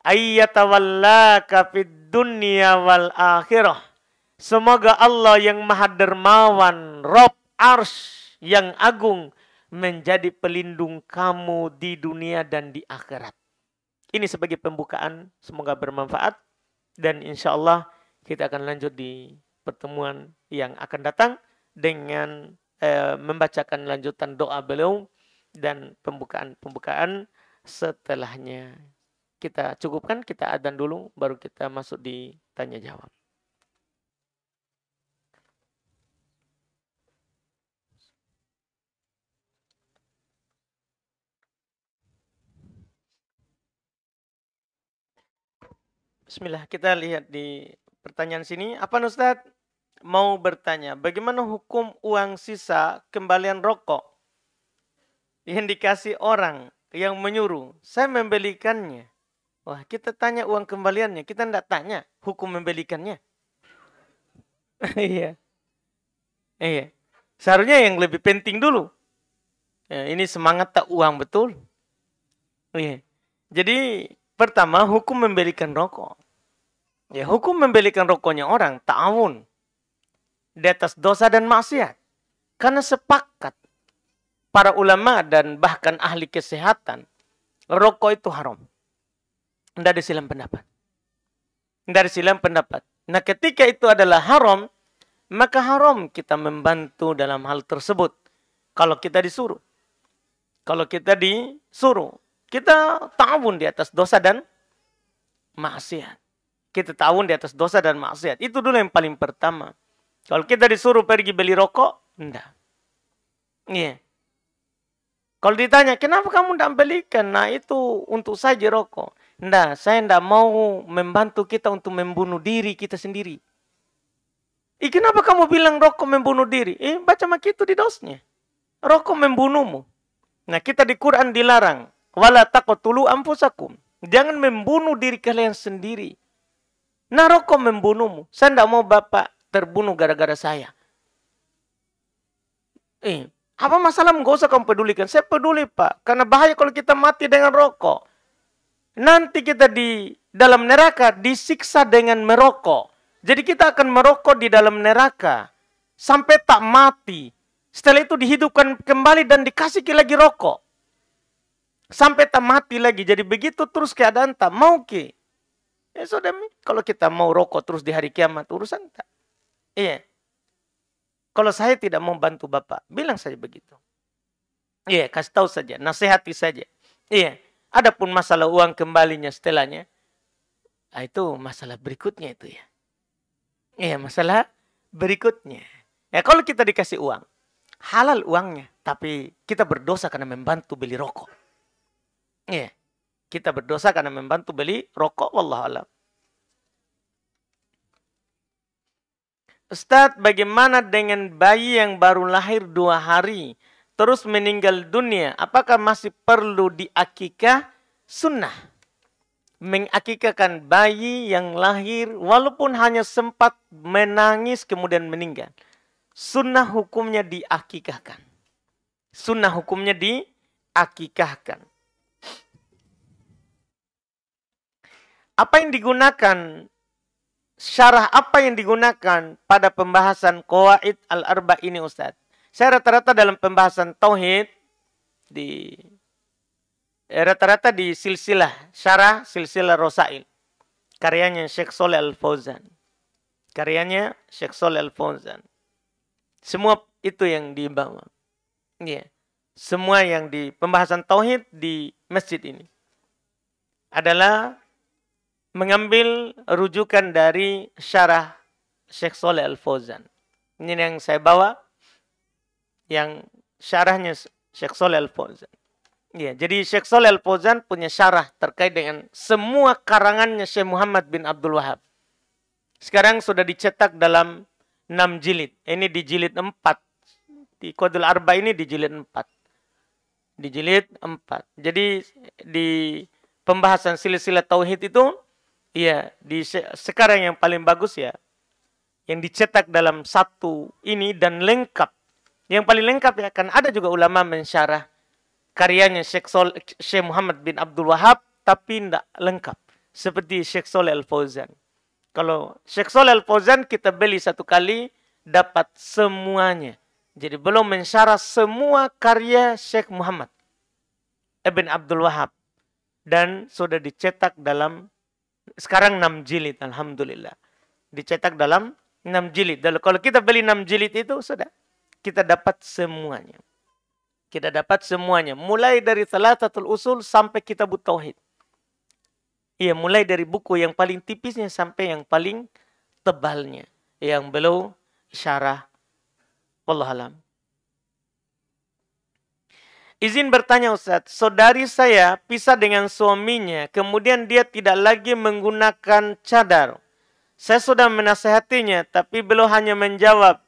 A: Ayyatawallaka fid dunya wal akhirah. Semoga Allah yang maha dermawan, Rob Arsy yang agung, menjadi pelindung kamu di dunia dan di akhirat. Ini sebagai pembukaan, semoga bermanfaat. Dan insya Allah kita akan lanjut di pertemuan yang akan datang dengan membacakan lanjutan doa beliau dan pembukaan setelahnya. Kita cukupkan, kita adzan dulu, baru kita masuk di tanya jawab. Bismillah, kita lihat di pertanyaan sini. Apa Ustadz mau bertanya, bagaimana hukum uang sisa kembalian rokok yang dikasih orang yang menyuruh saya membelikannya? Wah, kita tanya uang kembaliannya, kita tidak tanya hukum membelikannya. Iya. Iya. Seharusnya yang lebih penting dulu. Ya, ini semangat tak uang betul. Iya. Jadi pertama, hukum membelikan rokok. Ya, hukum membelikan rokoknya orang ta'awun di atas dosa dan maksiat. Karena sepakat para ulama dan bahkan ahli kesehatan, rokok itu haram. Tidak ada silang pendapat. Tidak ada silang pendapat. Nah, ketika itu adalah haram, maka haram kita membantu dalam hal tersebut. Kalau kita disuruh. Kalau kita disuruh. Kita ta'awun di atas dosa dan maksiat. Kita ta'awun di atas dosa dan maksiat. Itu dulu yang paling pertama. Kalau kita disuruh pergi beli rokok, enggak. Iya. Kalau ditanya, kenapa kamu tidak belikan? Nah, itu untuk saja rokok. Enggak, saya tidak mau membantu kita untuk membunuh diri kita sendiri. Kenapa kamu bilang rokok membunuh diri? Baca mak itu di dosnya. Rokok membunuhmu. Nah, kita di Quran dilarang. Wala taqtulu anfusakum. Jangan membunuh diri kalian sendiri. Nah, rokok membunuhmu. Saya tidak mau bapak terbunuh gara-gara saya. Apa masalah? Nggak usah kamu pedulikan. Saya peduli, Pak. Karena bahaya kalau kita mati dengan rokok. Nanti kita di dalam neraka disiksa dengan merokok. Jadi kita akan merokok di dalam neraka. Sampai tak mati. Setelah itu dihidupkan kembali dan dikasih lagi rokok. Sampai tak mati lagi. Jadi begitu terus keadaan tak mau ke. Sudah, kalau kita mau rokok terus di hari kiamat, urusan tak. Iya. Kalau saya tidak mau bantu bapak, bilang saja begitu. Iya, kasih tahu saja, nasihati saja. Iya, adapun masalah uang kembalinya setelahnya, itu masalah berikutnya itu ya. Iya, masalah berikutnya. Ya, kalau kita dikasih uang, halal uangnya, tapi kita berdosa karena membantu beli rokok. Iya, kita berdosa karena membantu beli rokok, wallahualam. Ustadz, bagaimana dengan bayi yang baru lahir 2 hari, terus meninggal dunia? Apakah masih perlu diakikah? Sunnah. Mengakikahkan bayi yang lahir, walaupun hanya sempat menangis kemudian meninggal. Sunnah hukumnya diakikahkan. Sunnah hukumnya diakikahkan. Apa yang digunakan? Syarah apa yang digunakan pada pembahasan Qawaid al-Arba ini, Ustaz? Saya rata-rata dalam pembahasan Tauhid, rata-rata di silsilah, syarah silsilah Rosail. Karyanya Syekh Shalih Al-Fauzan. Karyanya Syekh Shalih Al-Fauzan. Semua itu yang dibawa. Ya. Semua yang di pembahasan Tauhid di masjid ini adalah mengambil rujukan dari syarah Syekh Shalih Al-Fauzan. Ini yang saya bawa, yang syarahnya Syekh Shalih Al-Fauzan. Ya, jadi Syekh Shalih Al-Fauzan punya syarah terkait dengan semua karangannya Syekh Muhammad bin Abdul Wahab. Sekarang sudah dicetak dalam 6 jilid. Ini di jilid 4. Di Qawaidul Arba ini di jilid 4. Di jilid 4. Jadi di pembahasan silsilah Tauhid itu, iya, sekarang yang paling bagus ya, yang dicetak dalam satu ini dan lengkap. Yang paling lengkap ya, kan ada juga ulama mensyarah karyanya Syekh Muhammad bin Abdul Wahab, tapi tidak lengkap. Seperti Syekh Shalih Al-Fauzan. Kalau Syekh Shalih Al-Fauzan kita beli satu kali, dapat semuanya. Jadi belum mensyarah semua karya Syekh Muhammad bin Abdul Wahab. Dan sudah dicetak dalam sekarang 6 jilid, alhamdulillah. Dicetak dalam 6 jilid. Dan kalau kita beli 6 jilid itu, sudah. Kita dapat semuanya. Kita dapat semuanya. Mulai dari Thalathatul Usul sampai Kitabut Tauhid. Iya, mulai dari buku yang paling tipisnya sampai yang paling tebalnya. Yang belum syarah. Wallahualam. Izin bertanya Ustaz, saudari saya pisah dengan suaminya, kemudian dia tidak lagi menggunakan cadar. Saya sudah menasihatinya, tapi beliau hanya menjawab,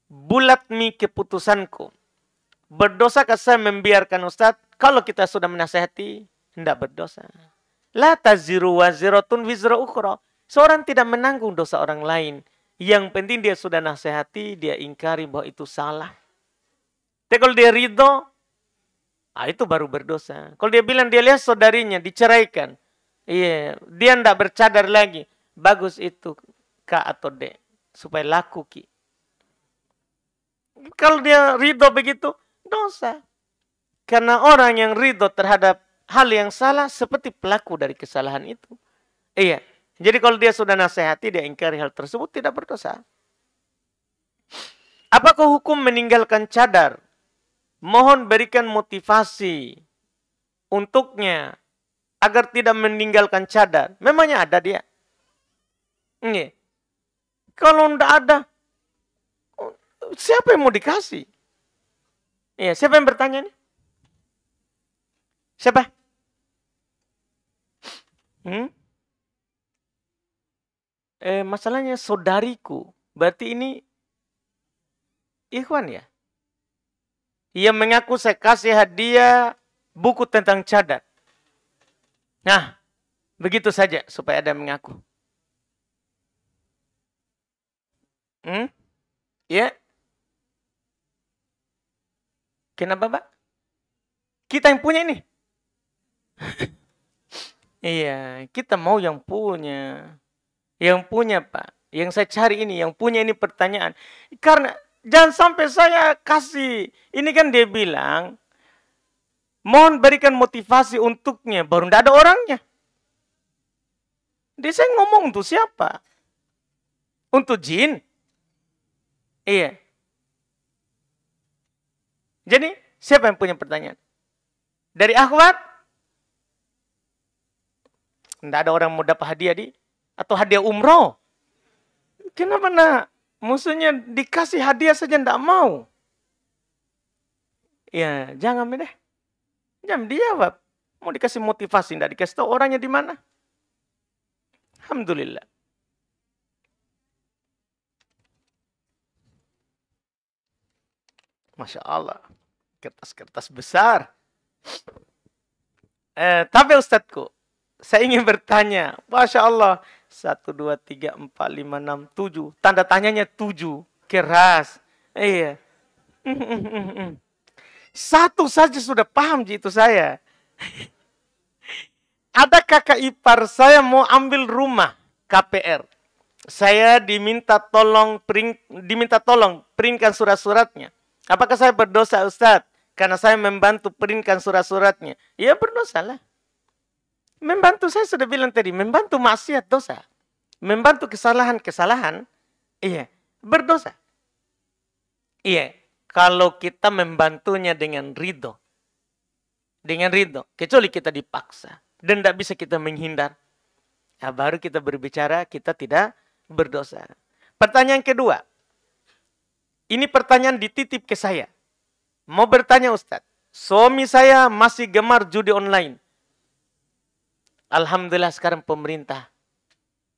A: bulat mi keputusanku. Berdosakah saya membiarkan Ustaz? Kalau kita sudah menasihati, tidak berdosa. La taziru waziratun wizra ukhra. Seorang tidak menanggung dosa orang lain. Yang penting dia sudah nasihati, dia ingkari bahwa itu salah. Tapi kalau dia ridho, itu baru berdosa. Kalau dia bilang dia lihat saudarinya diceraikan, iya, dia tidak bercadar lagi, bagus itu K atau D. supaya laku, Ki. Kalau dia ridho begitu, dosa. Karena orang yang ridho terhadap hal yang salah seperti pelaku dari kesalahan itu. Iya. Jadi kalau dia sudah nasihati, dia ingkari hal tersebut, tidak berdosa. Apakah hukum meninggalkan cadar? Mohon berikan motivasi untuknya agar tidak meninggalkan cadar. Memangnya ada dia? Iya. Kalau tidak ada, siapa yang mau dikasih? Iya, siapa yang bertanya nih? Siapa? Masalahnya saudariku. Berarti ini ikhwan ya? Ia mengaku saya kasih hadiah buku tentang cadar. Nah, begitu saja supaya ada yang mengaku. Ya? Kenapa, Pak? Kita yang punya ini. Iya, kita mau yang punya. Yang punya, Pak. Yang saya cari ini, yang punya ini pertanyaan. Karena jangan sampai saya kasih. Ini kan dia bilang, mohon berikan motivasi untuknya. Baru tidak ada orangnya. Dia saya ngomong untuk siapa? Untuk jin? Iya. Jadi, siapa yang punya pertanyaan? Dari akhwat? Tidak ada orang mau dapat hadiah atau hadiah umroh. Kenapa nak? Musuhnya dikasih hadiah saja tidak mau. Ya, jangan deh. Jangan dijawab. Mau dikasih motivasi, tidak dikasih tahu orangnya di mana. Alhamdulillah. Masya Allah. Kertas-kertas besar. Tapi Ustadzku, saya ingin bertanya. Masya Allah. 1, 2, 3, 4, 5, 6, 7. Tanda tanyanya 7. Keras. Iya. Satu saja sudah paham itu saya. Ada kakak ipar saya mau ambil rumah KPR. Saya diminta tolong printkan surat-suratnya. Apakah saya berdosa, Ustadz? Karena saya membantu printkan surat-suratnya. Ya berdosa lah. Membantu, saya sudah bilang tadi, membantu maksiat dosa. Membantu kesalahan-kesalahan, iya, berdosa. Iya, kalau kita membantunya dengan ridho. Dengan ridho, kecuali kita dipaksa. Dan tidak bisa kita menghindar. Nah, baru kita berbicara, kita tidak berdosa. Pertanyaan kedua. Ini pertanyaan dititip ke saya. Mau bertanya Ustadz, suami saya masih gemar judi online. Alhamdulillah sekarang pemerintah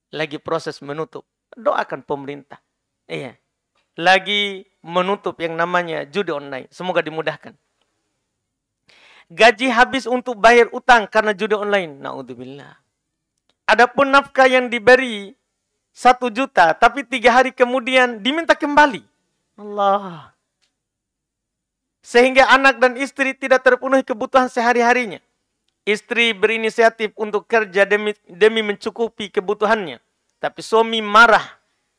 A: lagi proses menutup. Doakan pemerintah. Iya. Lagi menutup yang namanya judi online. Semoga dimudahkan. Gaji habis untuk bayar utang karena judi online. Na'udzubillah. Adapun nafkah yang diberi 1 juta, tapi 3 hari kemudian diminta kembali. Allah. Sehingga anak dan istri tidak terpenuhi kebutuhan sehari-harinya. Istri berinisiatif untuk kerja demi mencukupi kebutuhannya. Tapi suami marah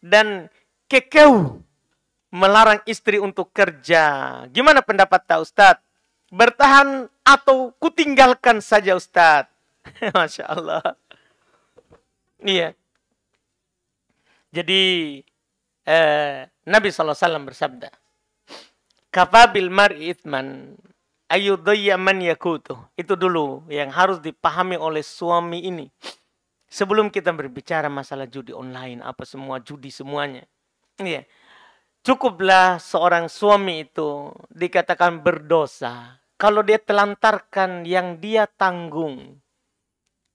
A: dan kekeh melarang istri untuk kerja. Gimana pendapat tak Ustadz? Bertahan atau kutinggalkan saja Ustadz? Masya Allah. Iya. Jadi Nabi SAW bersabda, kafabil mar'i ithman ayudayya man yakutuh. Itu dulu yang harus dipahami oleh suami ini. Sebelum kita berbicara masalah judi online, apa semua judi semuanya. Iya. Cukuplah seorang suami itu dikatakan berdosa kalau dia telantarkan yang dia tanggung.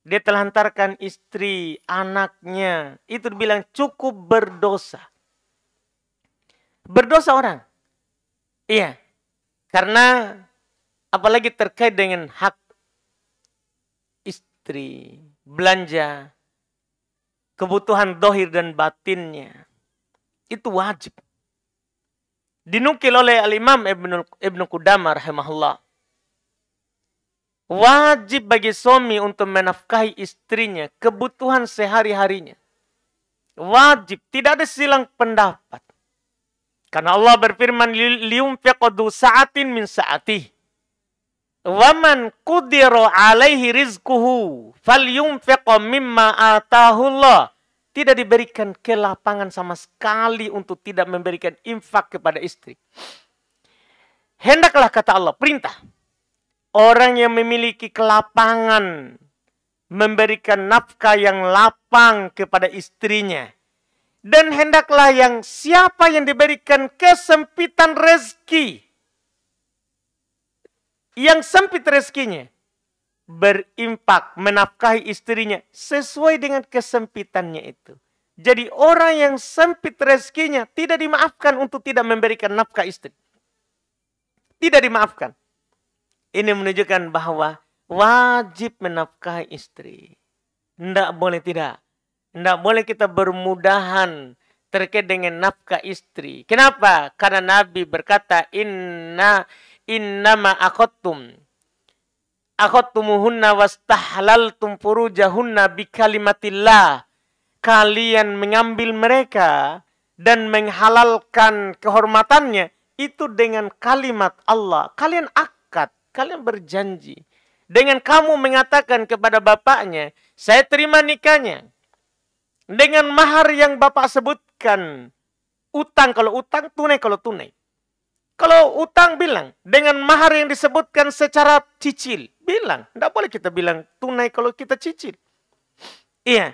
A: Dia telantarkan istri, anaknya. Itu dibilang cukup berdosa. Berdosa orang. Iya. Karena apalagi terkait dengan hak istri, belanja, kebutuhan dohir dan batinnya. Itu wajib. Dinukil oleh Al-Imam Ibnu Qudamah rahimahullah. Wajib bagi suami untuk menafkahi istrinya, kebutuhan sehari-harinya. Wajib, tidak ada silang pendapat. Karena Allah berfirman, liyunfiq dzu sa'atin min sa'atihi. Wa man qudira alaihi rizquhu falyunfiq mimma atahu Allah. Tidak diberikan kelapangan sama sekali untuk tidak memberikan infak kepada istri. Hendaklah, kata Allah, perintah. Orang yang memiliki kelapangan memberikan nafkah yang lapang kepada istrinya. Dan hendaklah yang siapa yang diberikan kesempitan rezeki, yang sempit rezekinya, berimpak, menafkahi istrinya sesuai dengan kesempitannya itu. Jadi orang yang sempit rezekinya tidak dimaafkan untuk tidak memberikan nafkah istri. Tidak dimaafkan. Ini menunjukkan bahwa wajib menafkahi istri. Tidak boleh tidak. Tidak boleh kita bermudahan terkait dengan nafkah istri. Kenapa? Karena Nabi berkata, innama akhadtumuhunna wastahlaltum furujahunna bikalimatillah. Kalian mengambil mereka dan menghalalkan kehormatannya itu dengan kalimat Allah. Kalian akad, kalian berjanji. Dengan kamu mengatakan kepada bapaknya, saya terima nikahnya. Dengan mahar yang bapak sebutkan. Utang kalau utang, tunai kalau tunai. Kalau utang bilang, dengan mahar yang disebutkan secara cicil. Bilang, tidak boleh kita bilang tunai kalau kita cicil. Iya.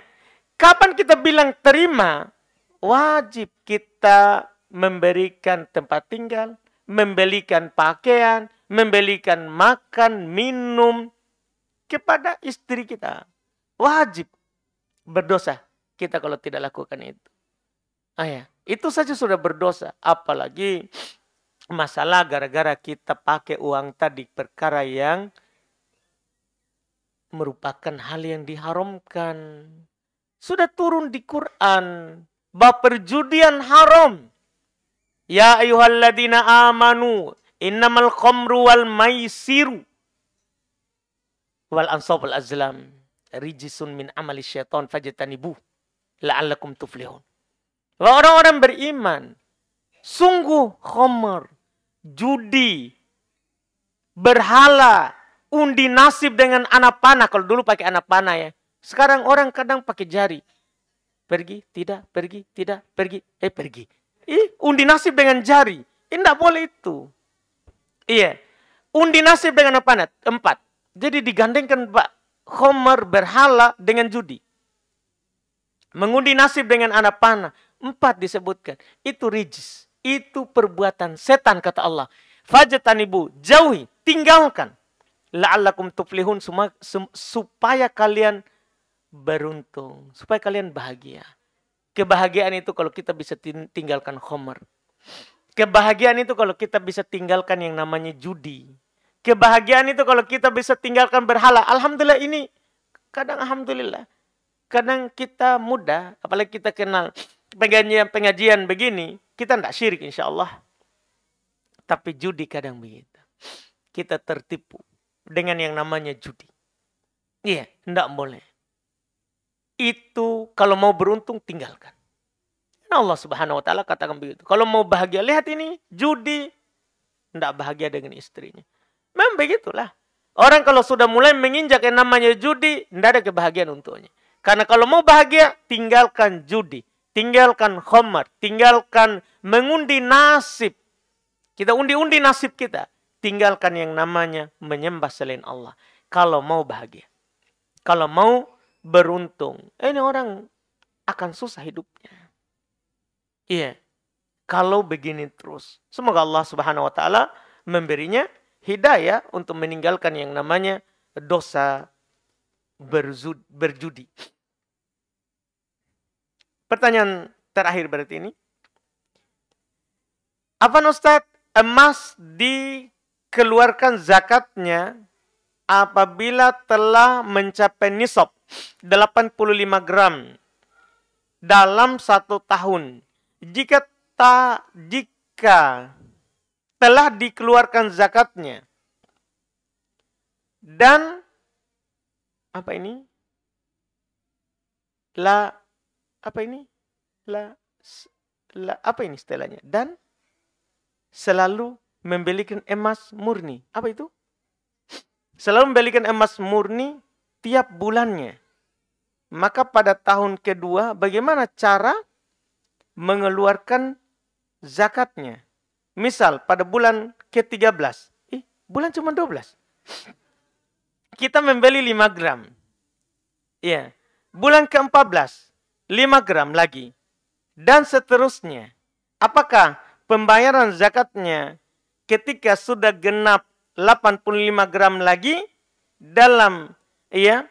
A: Kapan kita bilang terima, wajib kita memberikan tempat tinggal, membelikan pakaian, membelikan makan, minum kepada istri kita. Wajib. Berdosa kita kalau tidak lakukan itu. Itu saja sudah berdosa. Apalagi masalah gara-gara kita pakai uang tadi perkara yang merupakan hal yang diharamkan. Sudah turun di Quran bahwa perjudian haram. Ya ayyuhalladzina amanu innamal khamru wal maisiru wal ansab wal azlam rijsun min amali syaitan fajtanibuh la'allakum tuflihun. Orang-orang beriman, sungguh khamr, judi, berhala, undi nasib dengan anak panah. Kalau dulu pakai anak panah ya. Sekarang orang kadang pakai jari. Pergi, tidak, pergi, tidak, pergi. Pergi. Undi nasib dengan jari. Tidak boleh itu. Iya. Undi nasib dengan apa? 4. Jadi digandengkan khamr, berhala dengan judi. Mengundi nasib dengan anak panah. 4 disebutkan. Itu rijis. Itu perbuatan setan, kata Allah. Fajtanibu, jauhi, tinggalkan. La'allakum tuflihun, supaya kalian beruntung. Supaya kalian bahagia. Kebahagiaan itu kalau kita bisa tinggalkan khamr. Kebahagiaan itu kalau kita bisa tinggalkan yang namanya judi. Kebahagiaan itu kalau kita bisa tinggalkan berhala. Alhamdulillah ini. Kadang alhamdulillah. Kadang kita mudah. Apalagi kita kenal pengajian begini. Kita tidak syirik insya Allah. Tapi judi kadang begitu. Kita tertipu dengan yang namanya judi. Iya, tidak boleh. Itu kalau mau beruntung tinggalkan. Nah, Allah Subhanahu wa taala katakan begitu. Kalau mau bahagia, lihat ini judi, tidak bahagia dengan istrinya. Memang begitulah. Orang kalau sudah mulai menginjak yang namanya judi, tidak ada kebahagiaan untuknya. Karena kalau mau bahagia, tinggalkan judi, tinggalkan khamr, tinggalkan mengundi nasib. Kita undi-undi nasib kita. Tinggalkan yang namanya menyembah selain Allah. Kalau mau bahagia. Kalau mau beruntung. Ini orang akan susah hidupnya. Iya. Kalau begini terus. Semoga Allah Subhanahu wa taala memberinya hidayah untuk meninggalkan yang namanya dosa berjudi. Pertanyaan terakhir berarti ini. Apa Ustaz, emas dikeluarkan zakatnya apabila telah mencapai nisab 85 gram dalam 1 tahun. Jika telah dikeluarkan zakatnya dan apa ini? apa ini istilahnya? Dan selalu membelikan emas murni. Apa itu? Selalu membelikan emas murni tiap bulannya. Maka pada tahun kedua, bagaimana cara mengeluarkan zakatnya? Misal pada bulan ke-13. Bulan cuma 12. Kita membeli 5 gram. Iya. Bulan ke-14, 5 gram lagi. Dan seterusnya. Apakah pembayaran zakatnya ketika sudah genap 85 gram lagi dalam 1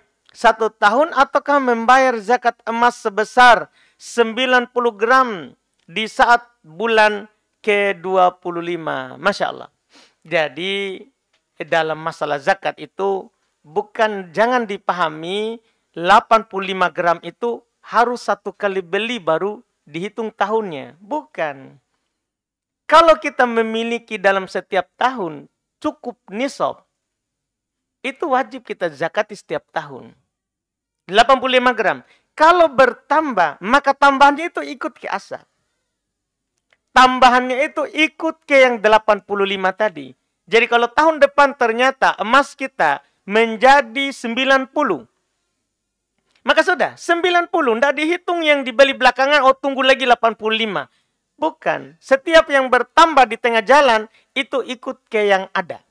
A: tahun, ataukah membayar zakat emas sebesar 90 gram di saat bulan ke-25? Masya Allah. Jadi dalam masalah zakat itu jangan dipahami 85 gram itu harus 1 kali beli baru dihitung tahunnya. Bukan. Kalau kita memiliki dalam setiap tahun cukup nisab, itu wajib kita zakati setiap tahun. 85 gram. Kalau bertambah, maka tambahannya itu ikut ke asal. Tambahannya itu ikut ke yang 85 tadi. Jadi kalau tahun depan ternyata emas kita menjadi 90. Maka sudah, 90. Tidak dihitung yang dibeli belakangan, tunggu lagi 85. Bukan. Setiap yang bertambah di tengah jalan, itu ikut ke yang ada.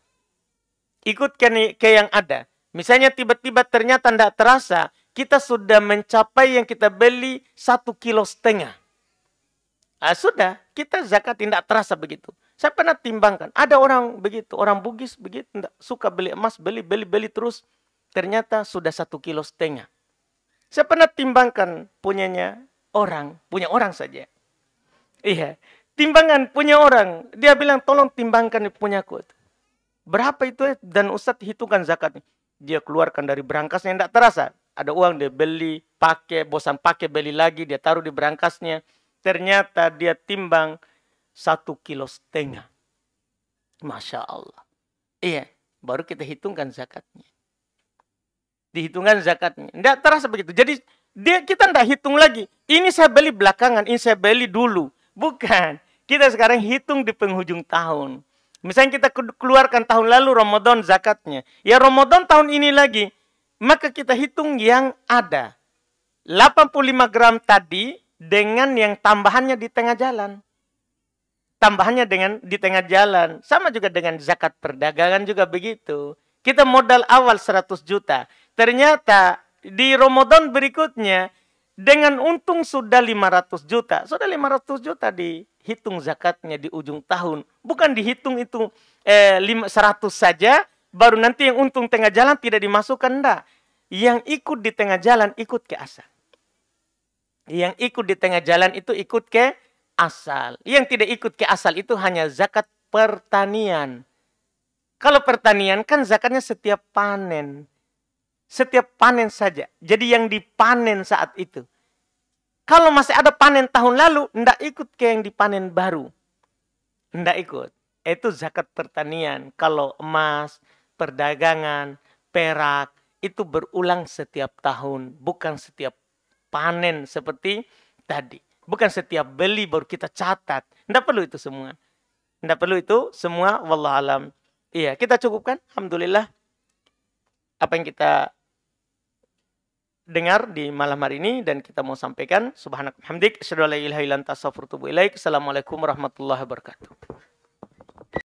A: Ikut ke yang ada. Misalnya tiba-tiba ternyata tidak terasa, kita sudah mencapai yang kita beli 1,5 kilo. Sudah, kita zakat tidak terasa begitu. Saya pernah timbangkan, ada orang begitu, orang Bugis begitu, tidak suka beli emas, beli terus. Ternyata sudah 1,5 kilo. Saya pernah timbangkan punya orang saja. Iya, timbangan punya orang. Dia bilang, tolong timbangkan punyaku. Berapa itu? Dan Ustadz hitungkan zakatnya. Dia keluarkan dari berangkasnya, tidak terasa. Ada uang dia beli, pakai, bosan pakai, beli lagi, dia taruh di berangkasnya. Ternyata dia timbang 1,5 kilo. Masya Allah. Iya, baru kita hitungkan zakatnya. Dihitungkan zakatnya. Tidak terasa begitu. Jadi kita tidak hitung lagi. Ini saya beli belakangan, ini saya beli dulu. Bukan. Kita sekarang hitung di penghujung tahun. Misalnya kita keluarkan tahun lalu Ramadan zakatnya. Ya Ramadan tahun ini lagi. Maka kita hitung yang ada. 85 gram tadi dengan yang tambahannya di tengah jalan. Tambahannya dengan di tengah jalan. Sama juga dengan zakat perdagangan juga begitu. Kita modal awal 100 juta. Ternyata di Ramadan berikutnya dengan untung sudah 500 juta. Sudah 500 juta dihitung zakatnya di ujung tahun. Bukan dihitung itu 100 saja, baru nanti yang untung tengah jalan tidak dimasukkan. Enggak. Yang ikut di tengah jalan ikut ke asal. Yang ikut di tengah jalan itu ikut ke asal. Yang tidak ikut ke asal itu hanya zakat pertanian. Kalau pertanian kan zakatnya setiap panen. Setiap panen saja. Jadi yang dipanen saat itu. Kalau masih ada panen tahun lalu, tidak ikut ke yang dipanen baru. Tidak ikut. Itu zakat pertanian. Kalau emas, perdagangan, perak, itu berulang setiap tahun. Bukan setiap panen seperti tadi. Bukan setiap beli baru kita catat. Tidak perlu itu semua. Tidak perlu itu semua. Wallahualam. Iya, kita cukupkan. Alhamdulillah. Apa yang kita dengar di malam hari ini dan kita mau sampaikan. Subhanakallahumma hamdik, asyhadu an la ilaha illa anta astaghfiruka wa atubu ilaik. Assalamualaikum warahmatullahi wabarakatuh.